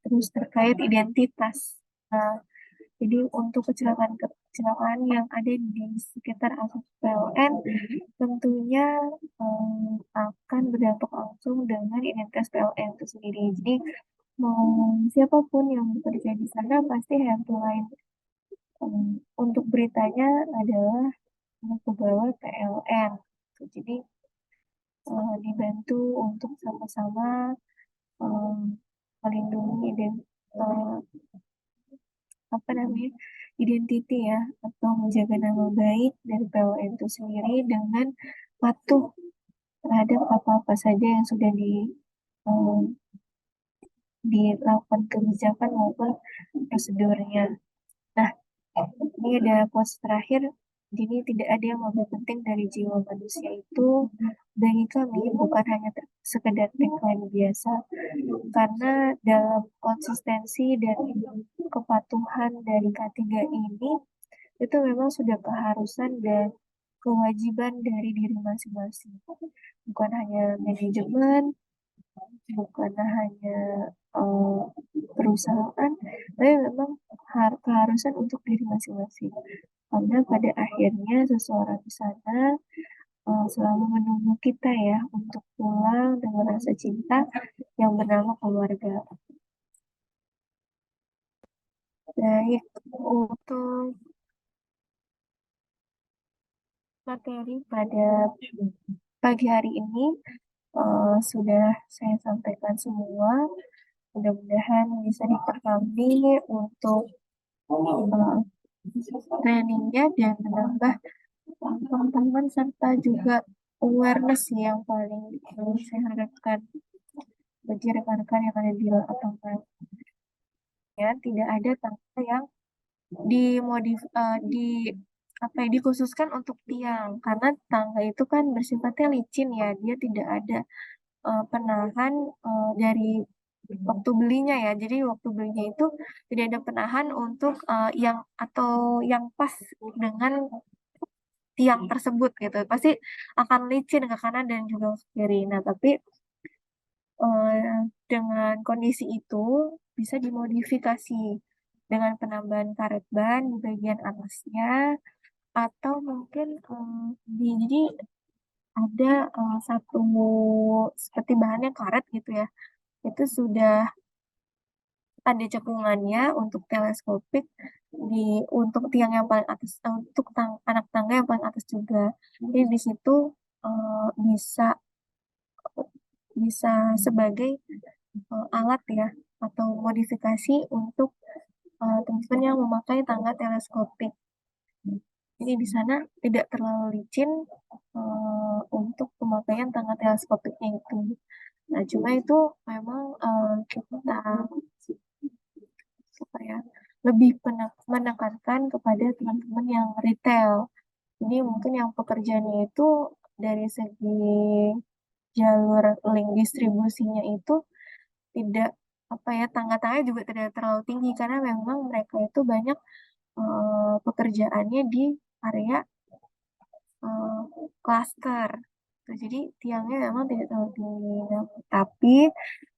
Terus terkait identitas, jadi untuk kecelakaan yang ada di sekitar asas PLN tentunya akan berdampak langsung dengan identitas PLN itu sendiri. Jadi siapapun yang bekerja di sana pasti headline untuk beritanya adalah pegawai PLN. Jadi dibantu untuk sama-sama melindungi dan identity ya, atau menjaga nama baik dari PLN itu sendiri dengan patuh terhadap apa-apa saja yang sudah dilakukan kebijakan maupun prosedurnya. Nah, ini ada quotes terakhir. Jadi tidak ada yang lebih penting dari jiwa manusia itu bagi kami bukan hanya sekedar tagline biasa, karena dalam konsistensi dan kepatuhan dari K3 ini itu memang sudah keharusan dan kewajiban dari diri masing-masing. Bukan hanya manajemen, bukan hanya eh, perusahaan, tapi memang keharusan untuk diri masing-masing. Karena pada akhirnya seseorang di sana selalu menunggu kita ya untuk pulang dengan rasa cinta yang bernama keluarga. Baik, untuk materi pada pagi hari ini sudah saya sampaikan semua. Mudah-mudahan bisa dipahami untuk trainingnya dan menambah pengetahuan serta juga awareness yang paling saya harapkan bagi rekan-rekan yang ada di lapangan. Ya, tidak ada tangga yang dikhususkan untuk tiang karena tangga itu kan bersifatnya licin ya, dia tidak ada penahan dari waktu belinya ya. Jadi waktu belinya itu tidak ada penahan untuk yang pas dengan tiang tersebut gitu. Pasti akan licin ke kanan dan juga ke kiri. Nah, tapi dengan kondisi itu bisa dimodifikasi dengan penambahan karet ban di bagian atasnya atau mungkin jadi ada satu seperti bahannya karet gitu ya. Itu sudah ada cekungannya untuk teleskopik untuk tiang yang paling atas untuk anak tangga yang paling atas juga. Jadi di situ bisa bisa sebagai alat ya atau modifikasi untuk teman-teman yang memakai tangga teleskopik. Jadi di sana tidak terlalu licin untuk pemakaian tangga teleskopiknya itu. Nah, cuma itu memang kita apa ya lebih menekankan kepada teman-teman yang retail. Jadi mungkin yang pekerjaannya itu dari segi jalur link distribusinya itu tidak apa ya tangga-tangga juga tidak terlalu tinggi karena memang mereka itu banyak pekerjaannya di area klaster. Jadi tiangnya memang tidak terlalu tinggi. Nah, tapi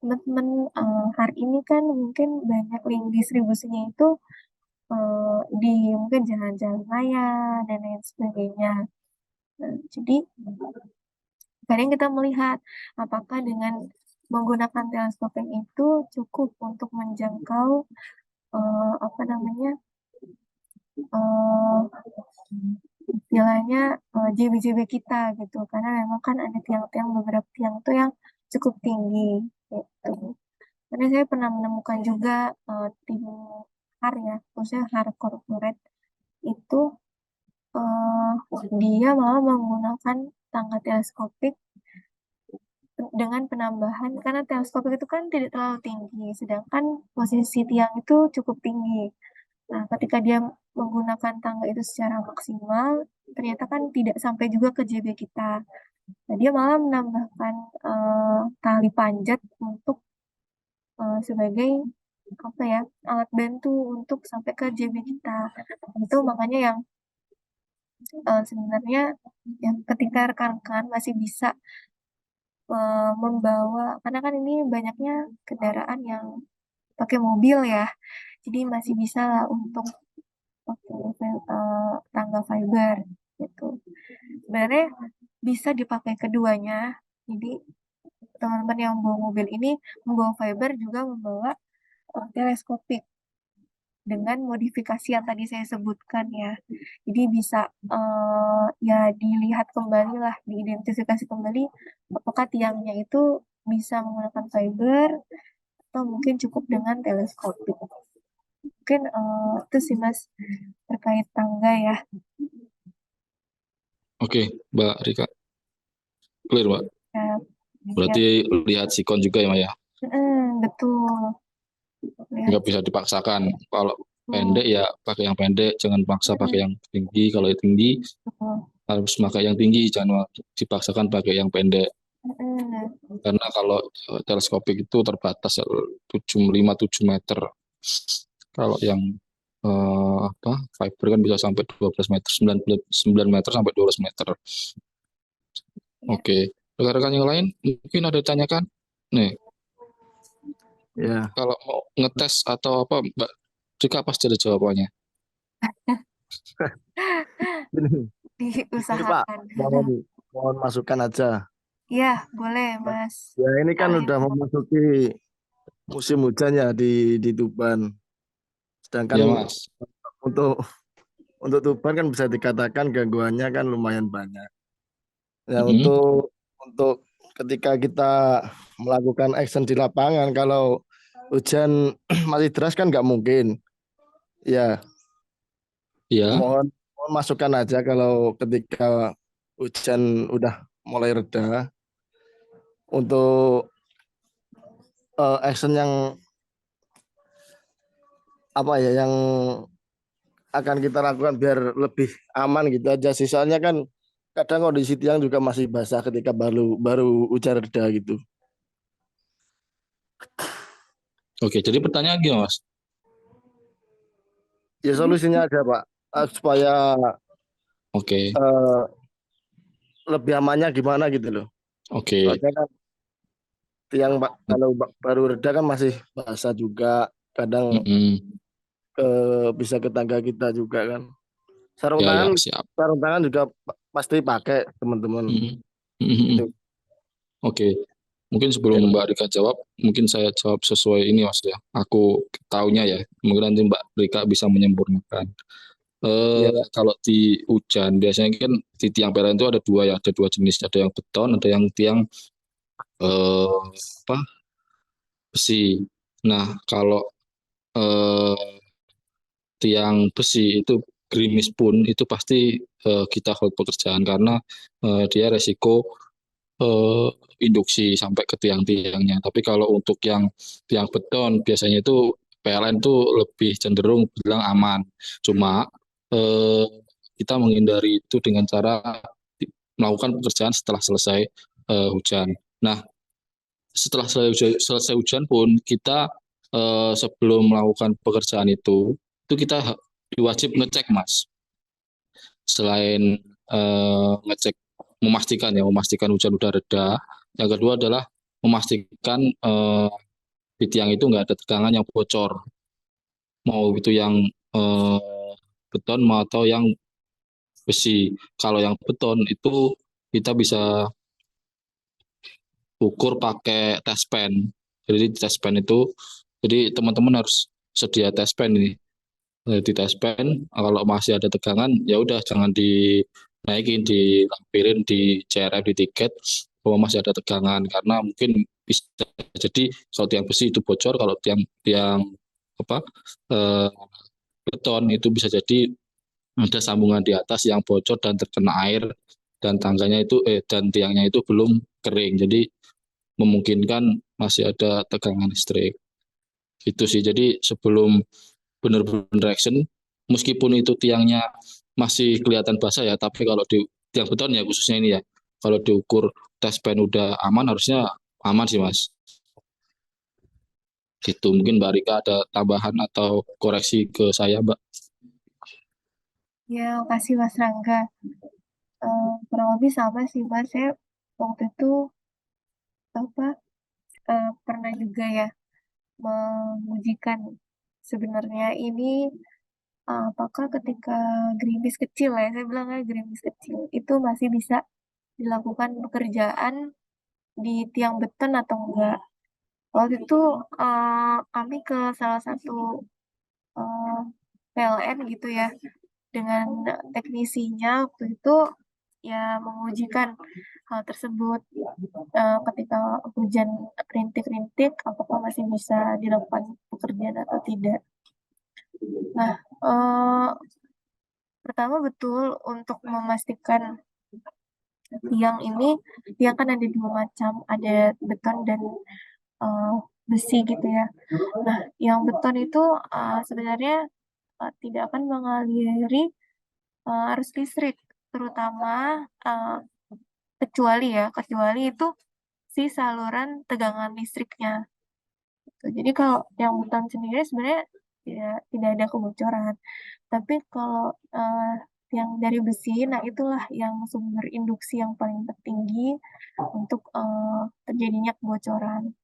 teman-teman hari ini kan mungkin banyak link distribusinya itu di mungkin jalan-jalan raya dan lain sebagainya. Nah, jadi kadang kita melihat apakah dengan menggunakan teleskop yang itu cukup untuk menjangkau apa namanya istilahnya JB-JB kita gitu karena memang kan ada tiang-tiang beberapa tiang tuh yang cukup tinggi gitu. Karena saya pernah menemukan juga tim HAR ya, khususnya HAR corporate itu dia malah menggunakan tangga teleskopik dengan penambahan karena teleskopik itu kan tidak terlalu tinggi, sedangkan posisi tiang itu cukup tinggi. Nah, ketika dia menggunakan tangga itu secara maksimal, ternyata kan tidak sampai juga ke JB kita. Nah, dia malah menambahkan tali panjat untuk sebagai apa ya alat bantu untuk sampai ke JB kita. Itu makanya yang sebenarnya yang ketika rekan-rekan masih bisa membawa, karena kan ini banyaknya kendaraan yang pakai mobil ya, jadi masih bisa lah untuk pakai tangga fiber gitu. Sebenarnya bisa dipakai keduanya. Jadi teman-teman yang bawa mobil ini membawa fiber juga membawa teleskopik dengan modifikasi yang tadi saya sebutkan ya. Jadi bisa ya dilihat kembali lah, diidentifikasi kembali apakah tiangnya itu bisa menggunakan fiber atau mungkin cukup dengan teleskopik. mungkin itu sih Mas terkait tangga ya. Oke, Mbak Rika, clear Mbak. Ya, Berarti lihat sikon juga ya Mbak ya, betul. Lihat nggak bisa dipaksakan. Kalau betul. pendek ya pakai yang pendek, jangan paksa pakai yang tinggi. Kalau yang tinggi Betul. harus pakai yang tinggi, jangan dipaksakan pakai yang pendek. Karena kalau teleskopik itu terbatas 5-7 meter. Kalau yang fiber kan bisa sampai 12 meter, 9 meter sampai 12 meter. Oke, rekan-rekan yang lain mungkin ada ditanyakan? Nih, Ya. kalau mau ngetes atau apa, Mbak Rika pasti ada jawabannya. Ini Pak, Diusahakan. mohon masukan aja. Ya, boleh Mas. Ya ini kan Boleh. udah memasuki musim hujan ya di Tuban. Sedangkan Ya Mas. untuk Tuban kan bisa dikatakan gangguannya kan lumayan banyak. Ya Mhm. untuk ketika kita melakukan action di lapangan, kalau hujan masih deras kan nggak mungkin. Ya, Ya. mohon masukan aja kalau ketika hujan udah mulai reda untuk action yang apa ya yang akan kita lakukan biar lebih aman gitu aja sih. Soalnya kan kadang kondisi tiang juga masih basah ketika baru hujan reda gitu. Oke, jadi pertanyaan gimana Mas? Ya solusinya ada Pak. Supaya Oke. lebih amannya gimana gitu loh. Oke. Soalnya kan tiang kalau baru reda kan masih basah juga. Kadang bisa ke tangga kita juga kan. Sarung Ya, tangan, siap. sarung tangan juga pasti pakai teman-teman. Gitu. Oke, mungkin sebelum Mbak Rika jawab, mungkin saya jawab sesuai ini Mas ya. Aku taunya ya, mungkin nanti Mbak Rika bisa menyempurnakan. Kalau di hujan biasanya kan di tiang PLN itu ada dua ya, ada dua jenis, ada yang beton, ada yang tiang besi. Nah, kalau tiang besi itu gerimis pun itu pasti kita hold pekerjaan karena dia resiko induksi sampai ke tiang-tiangnya. Tapi kalau untuk yang tiang beton biasanya itu PLN itu lebih cenderung bilang aman. Cuma kita menghindari itu dengan cara melakukan pekerjaan setelah selesai hujan. Nah, setelah selesai hujan pun kita sebelum melakukan pekerjaan itu kita wajib ngecek Mas. Selain ngecek memastikan hujan udah reda, yang kedua adalah memastikan di tiang itu nggak ada tegangan yang bocor, mau itu yang beton atau yang besi. Kalau yang beton itu kita bisa ukur pakai test pen. Jadi test pen itu, jadi teman-teman harus sedia test pen ini. Di test pen, kalau masih ada tegangan, ya udah jangan dinaikin, dilampirin di CRM, di tiket, bahwa masih ada tegangan. Karena mungkin bisa jadi kalau tiang besi itu bocor, kalau tiang beton itu bisa jadi ada sambungan di atas yang bocor dan terkena air dan tangganya itu dan tiangnya itu belum kering. Jadi memungkinkan masih ada tegangan listrik. Itu sih. Jadi sebelum benar-benar action, meskipun itu tiangnya masih kelihatan basah ya, tapi kalau di tiang beton ya khususnya ini ya, kalau diukur test pen udah aman, harusnya aman sih Mas. Gitu. Mungkin Mbak Rika ada tambahan atau koreksi ke saya Mbak? Ya, makasih Mas Rangga. Kurang lebih sama sih Mas. Saya waktu itu pernah juga ya mengujikan sebenarnya ini apakah ketika gerimis kecil ya, saya bilangnya gerimis kecil, itu masih bisa dilakukan pekerjaan di tiang beton atau enggak. Waktu itu kami ke salah satu PLN gitu ya, dengan teknisinya waktu itu ya mengujikan hal tersebut. Ketika hujan rintik-rintik, apakah masih bisa dilakukan pekerjaan atau tidak. Nah, pertama betul untuk memastikan tiang kan ada dua macam, ada beton dan eh, besi gitu ya. Nah, yang beton itu sebenarnya tidak akan mengaliri arus listrik, terutama eh, kecuali itu si saluran tegangan listriknya. Gitu. Jadi kalau yang beton sendiri sebenarnya tidak ada kebocoran. Tapi kalau yang dari besi, nah itulah yang sumber induksi yang paling tertinggi untuk terjadinya kebocoran.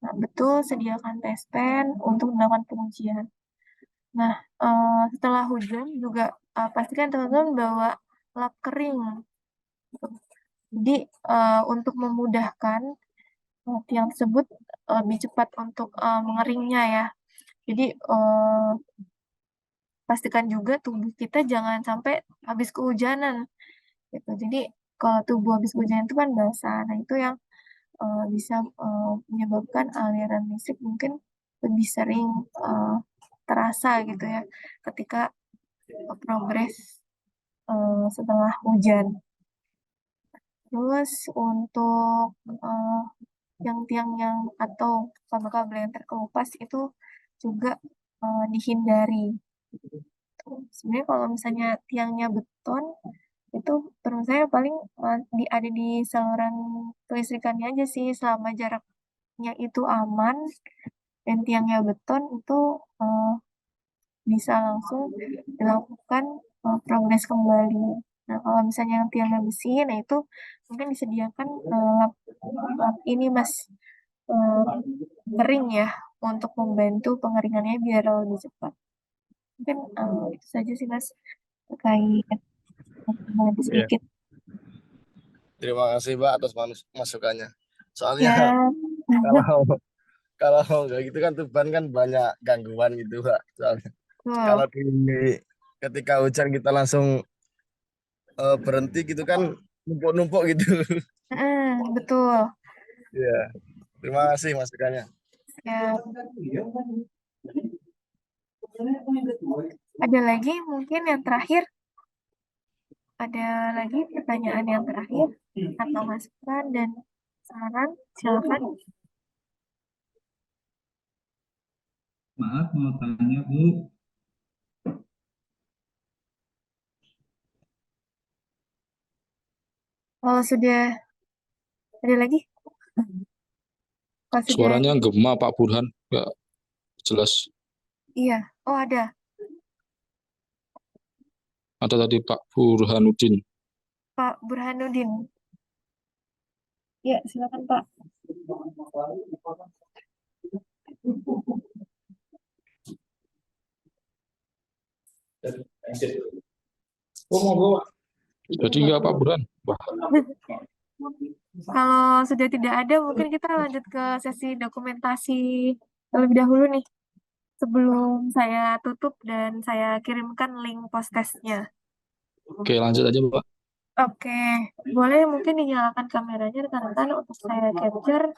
Nah, betul sediakan test pen untuk melakukan pengujian. Nah, setelah hujan juga pastikan teman-teman bawa lap kering. Jadi, untuk memudahkan tiang tersebut lebih cepat untuk mengeringnya ya. Jadi, pastikan juga tubuh kita jangan sampai habis kehujanan gitu. Jadi kalau tubuh habis kehujanan itu kan basah. Nah, itu yang bisa menyebabkan aliran listrik mungkin lebih sering terasa gitu ya ketika progres setelah hujan. Terus untuk yang tiang yang atau kabel-kabel yang terkelupas itu juga dihindari. Sebenarnya kalau misalnya tiangnya beton, itu menurut saya paling ada di saluran kelistrikannya aja sih, selama jaraknya itu aman dan tiangnya beton itu bisa langsung dilakukan progres kembali. Nah, kalau misalnya yang tiangnya besi, nah itu mungkin disediakan lap ini Mas, eh, kering ya, untuk membantu pengeringannya biar lebih cepat. Mungkin itu saja sih Mas terkait nanti Iya. sedikit. Terima kasih Mbak atas masukannya. Soalnya Ya, kalau kalau nggak gitu kan Tuban kan banyak gangguan gitu Mbak. Soalnya betul. kalau ketika hujan kita langsung berhenti gitu kan numpuk-numpuk gitu. Betul. Iya. Terima kasih masukannya. Ya, ada lagi mungkin yang terakhir, ada lagi pertanyaan yang terakhir atau masukan dan saran, silakan. Maaf mau tanya Bu. Kalau sudah ada lagi? Kalau sudah, Suaranya gema Pak Burhan, nggak jelas. iya. Oh ada. Ada tadi Pak Burhanuddin. Pak Burhanuddin. Ya, silakan Pak. Jadi nggak Pak Burhan? Wah, Kalau sudah tidak ada, mungkin kita lanjut ke sesi dokumentasi terlebih dahulu nih, sebelum saya tutup dan saya kirimkan link post-testnya. oke lanjut aja Pak. Oke, boleh mungkin dinyalakan kameranya rekan-rekan untuk saya capture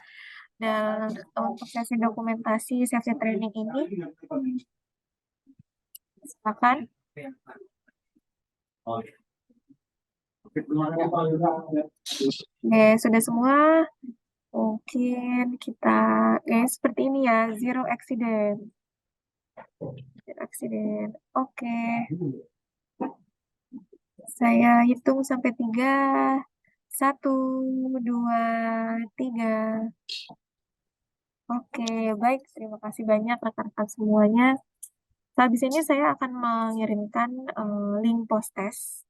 dan untuk sesi dokumentasi sesi training ini. Silakan. Oke, sudah semua. Mungkin kita seperti ini ya, zero accident. Zero accident. Oke. Saya hitung sampai 3. 1, 2, 3. Oke, baik. Terima kasih banyak rekan-rekan semuanya. Habis ini saya akan mengirimkan link post-test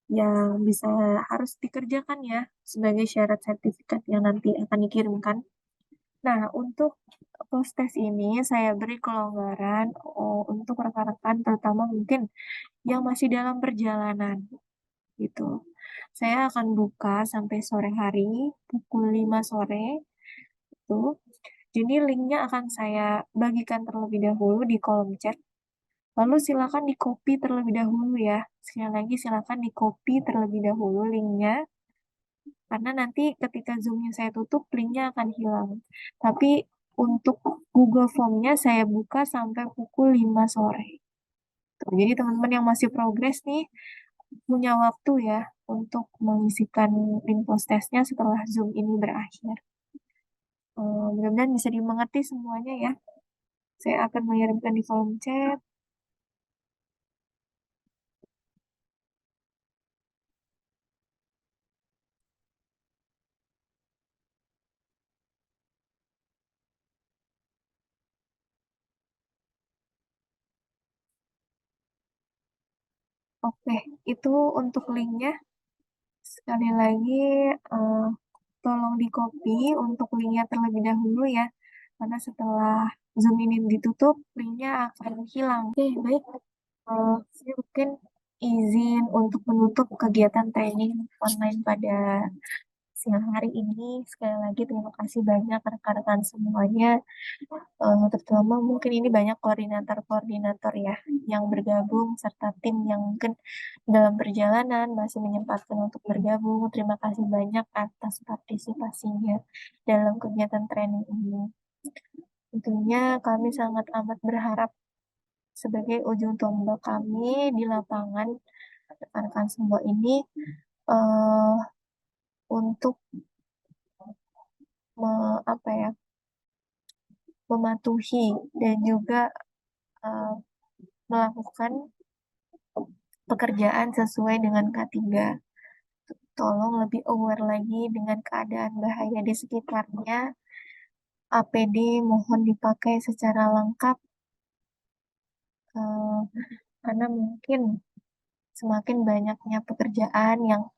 yang bisa harus dikerjakan ya sebagai syarat sertifikat yang nanti akan dikirimkan. Nah, untuk post-test ini saya beri kelonggaran untuk rekan-rekan terutama mungkin yang masih dalam perjalanan gitu. Saya akan buka sampai sore hari pukul 5 sore itu. Jadi linknya akan saya bagikan terlebih dahulu di kolom chat. Lalu silakan di-copy terlebih dahulu ya. Sekali lagi silakan di-copy terlebih dahulu linknya. Karena nanti ketika Zoom-nya saya tutup, linknya akan hilang. Tapi untuk Google Form-nya saya buka sampai pukul 5 sore. Tuh, jadi teman-teman yang masih progres nih punya waktu ya untuk mengisikan Linpos tesnya setelah Zoom ini berakhir. Mudah-mudahan bisa dimengerti semuanya ya. Saya akan mengirimkan di kolom chat. Oke, itu untuk linknya. Sekali lagi, tolong di copy untuk linknya terlebih dahulu ya. Karena setelah Zoom ini ditutup, linknya akan hilang. Oke, baik. Saya mungkin izin untuk menutup kegiatan training online pada siang hari ini. Sekali lagi terima kasih banyak rekan-rekan semuanya. Terutama mungkin ini banyak koordinator-koordinator ya yang bergabung serta tim yang mungkin dalam perjalanan masih menyempatkan untuk bergabung. Terima kasih banyak atas partisipasinya dalam kegiatan training ini. Tentunya kami sangat amat berharap sebagai ujung tombak kami di lapangan rekan-rekan semua ini untuk apa ya, mematuhi dan juga melakukan pekerjaan sesuai dengan K3. Tolong lebih aware lagi dengan keadaan bahaya di sekitarnya. APD mohon dipakai secara lengkap karena mungkin semakin banyaknya pekerjaan yang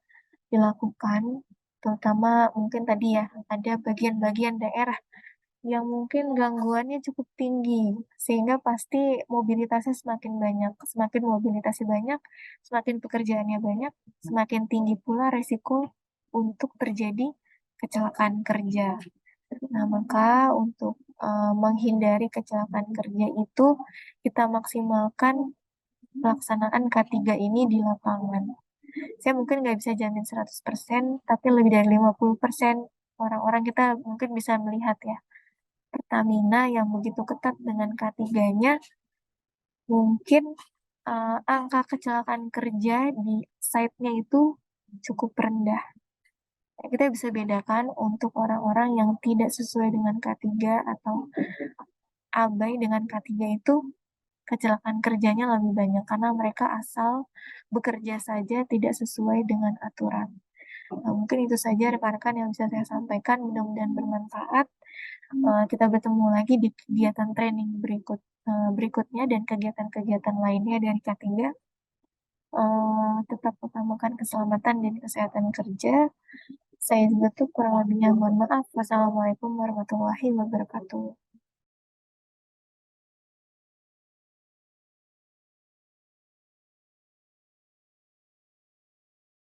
dilakukan, terutama mungkin tadi ya ada bagian-bagian daerah yang mungkin gangguannya cukup tinggi, sehingga pasti mobilitasnya semakin banyak. Semakin mobilitasnya banyak, semakin pekerjaannya banyak, semakin tinggi pula resiko untuk terjadi kecelakaan kerja. Nah, maka untuk menghindari kecelakaan kerja itu, kita maksimalkan pelaksanaan K3 ini di lapangan. Saya mungkin nggak bisa jamin 100%, tapi lebih dari 50% orang-orang kita mungkin bisa melihat ya, Pertamina yang begitu ketat dengan K3-nya, mungkin angka kecelakaan kerja di site-nya itu cukup rendah. Kita bisa bedakan untuk orang-orang yang tidak sesuai dengan K3 atau abai dengan K3 itu kecelakaan kerjanya lebih banyak karena mereka asal bekerja saja tidak sesuai dengan aturan. Nah, mungkin itu saja rekan-rekan yang bisa saya sampaikan. Mudah-mudahan bermanfaat. Kita bertemu lagi di kegiatan training berikutnya dan kegiatan-kegiatan lainnya dari K3. Tetap utamakan keselamatan dan kesehatan kerja. Saya juga tuh kurang lebihnya mohon maaf. Wassalamualaikum warahmatullahi wabarakatuh.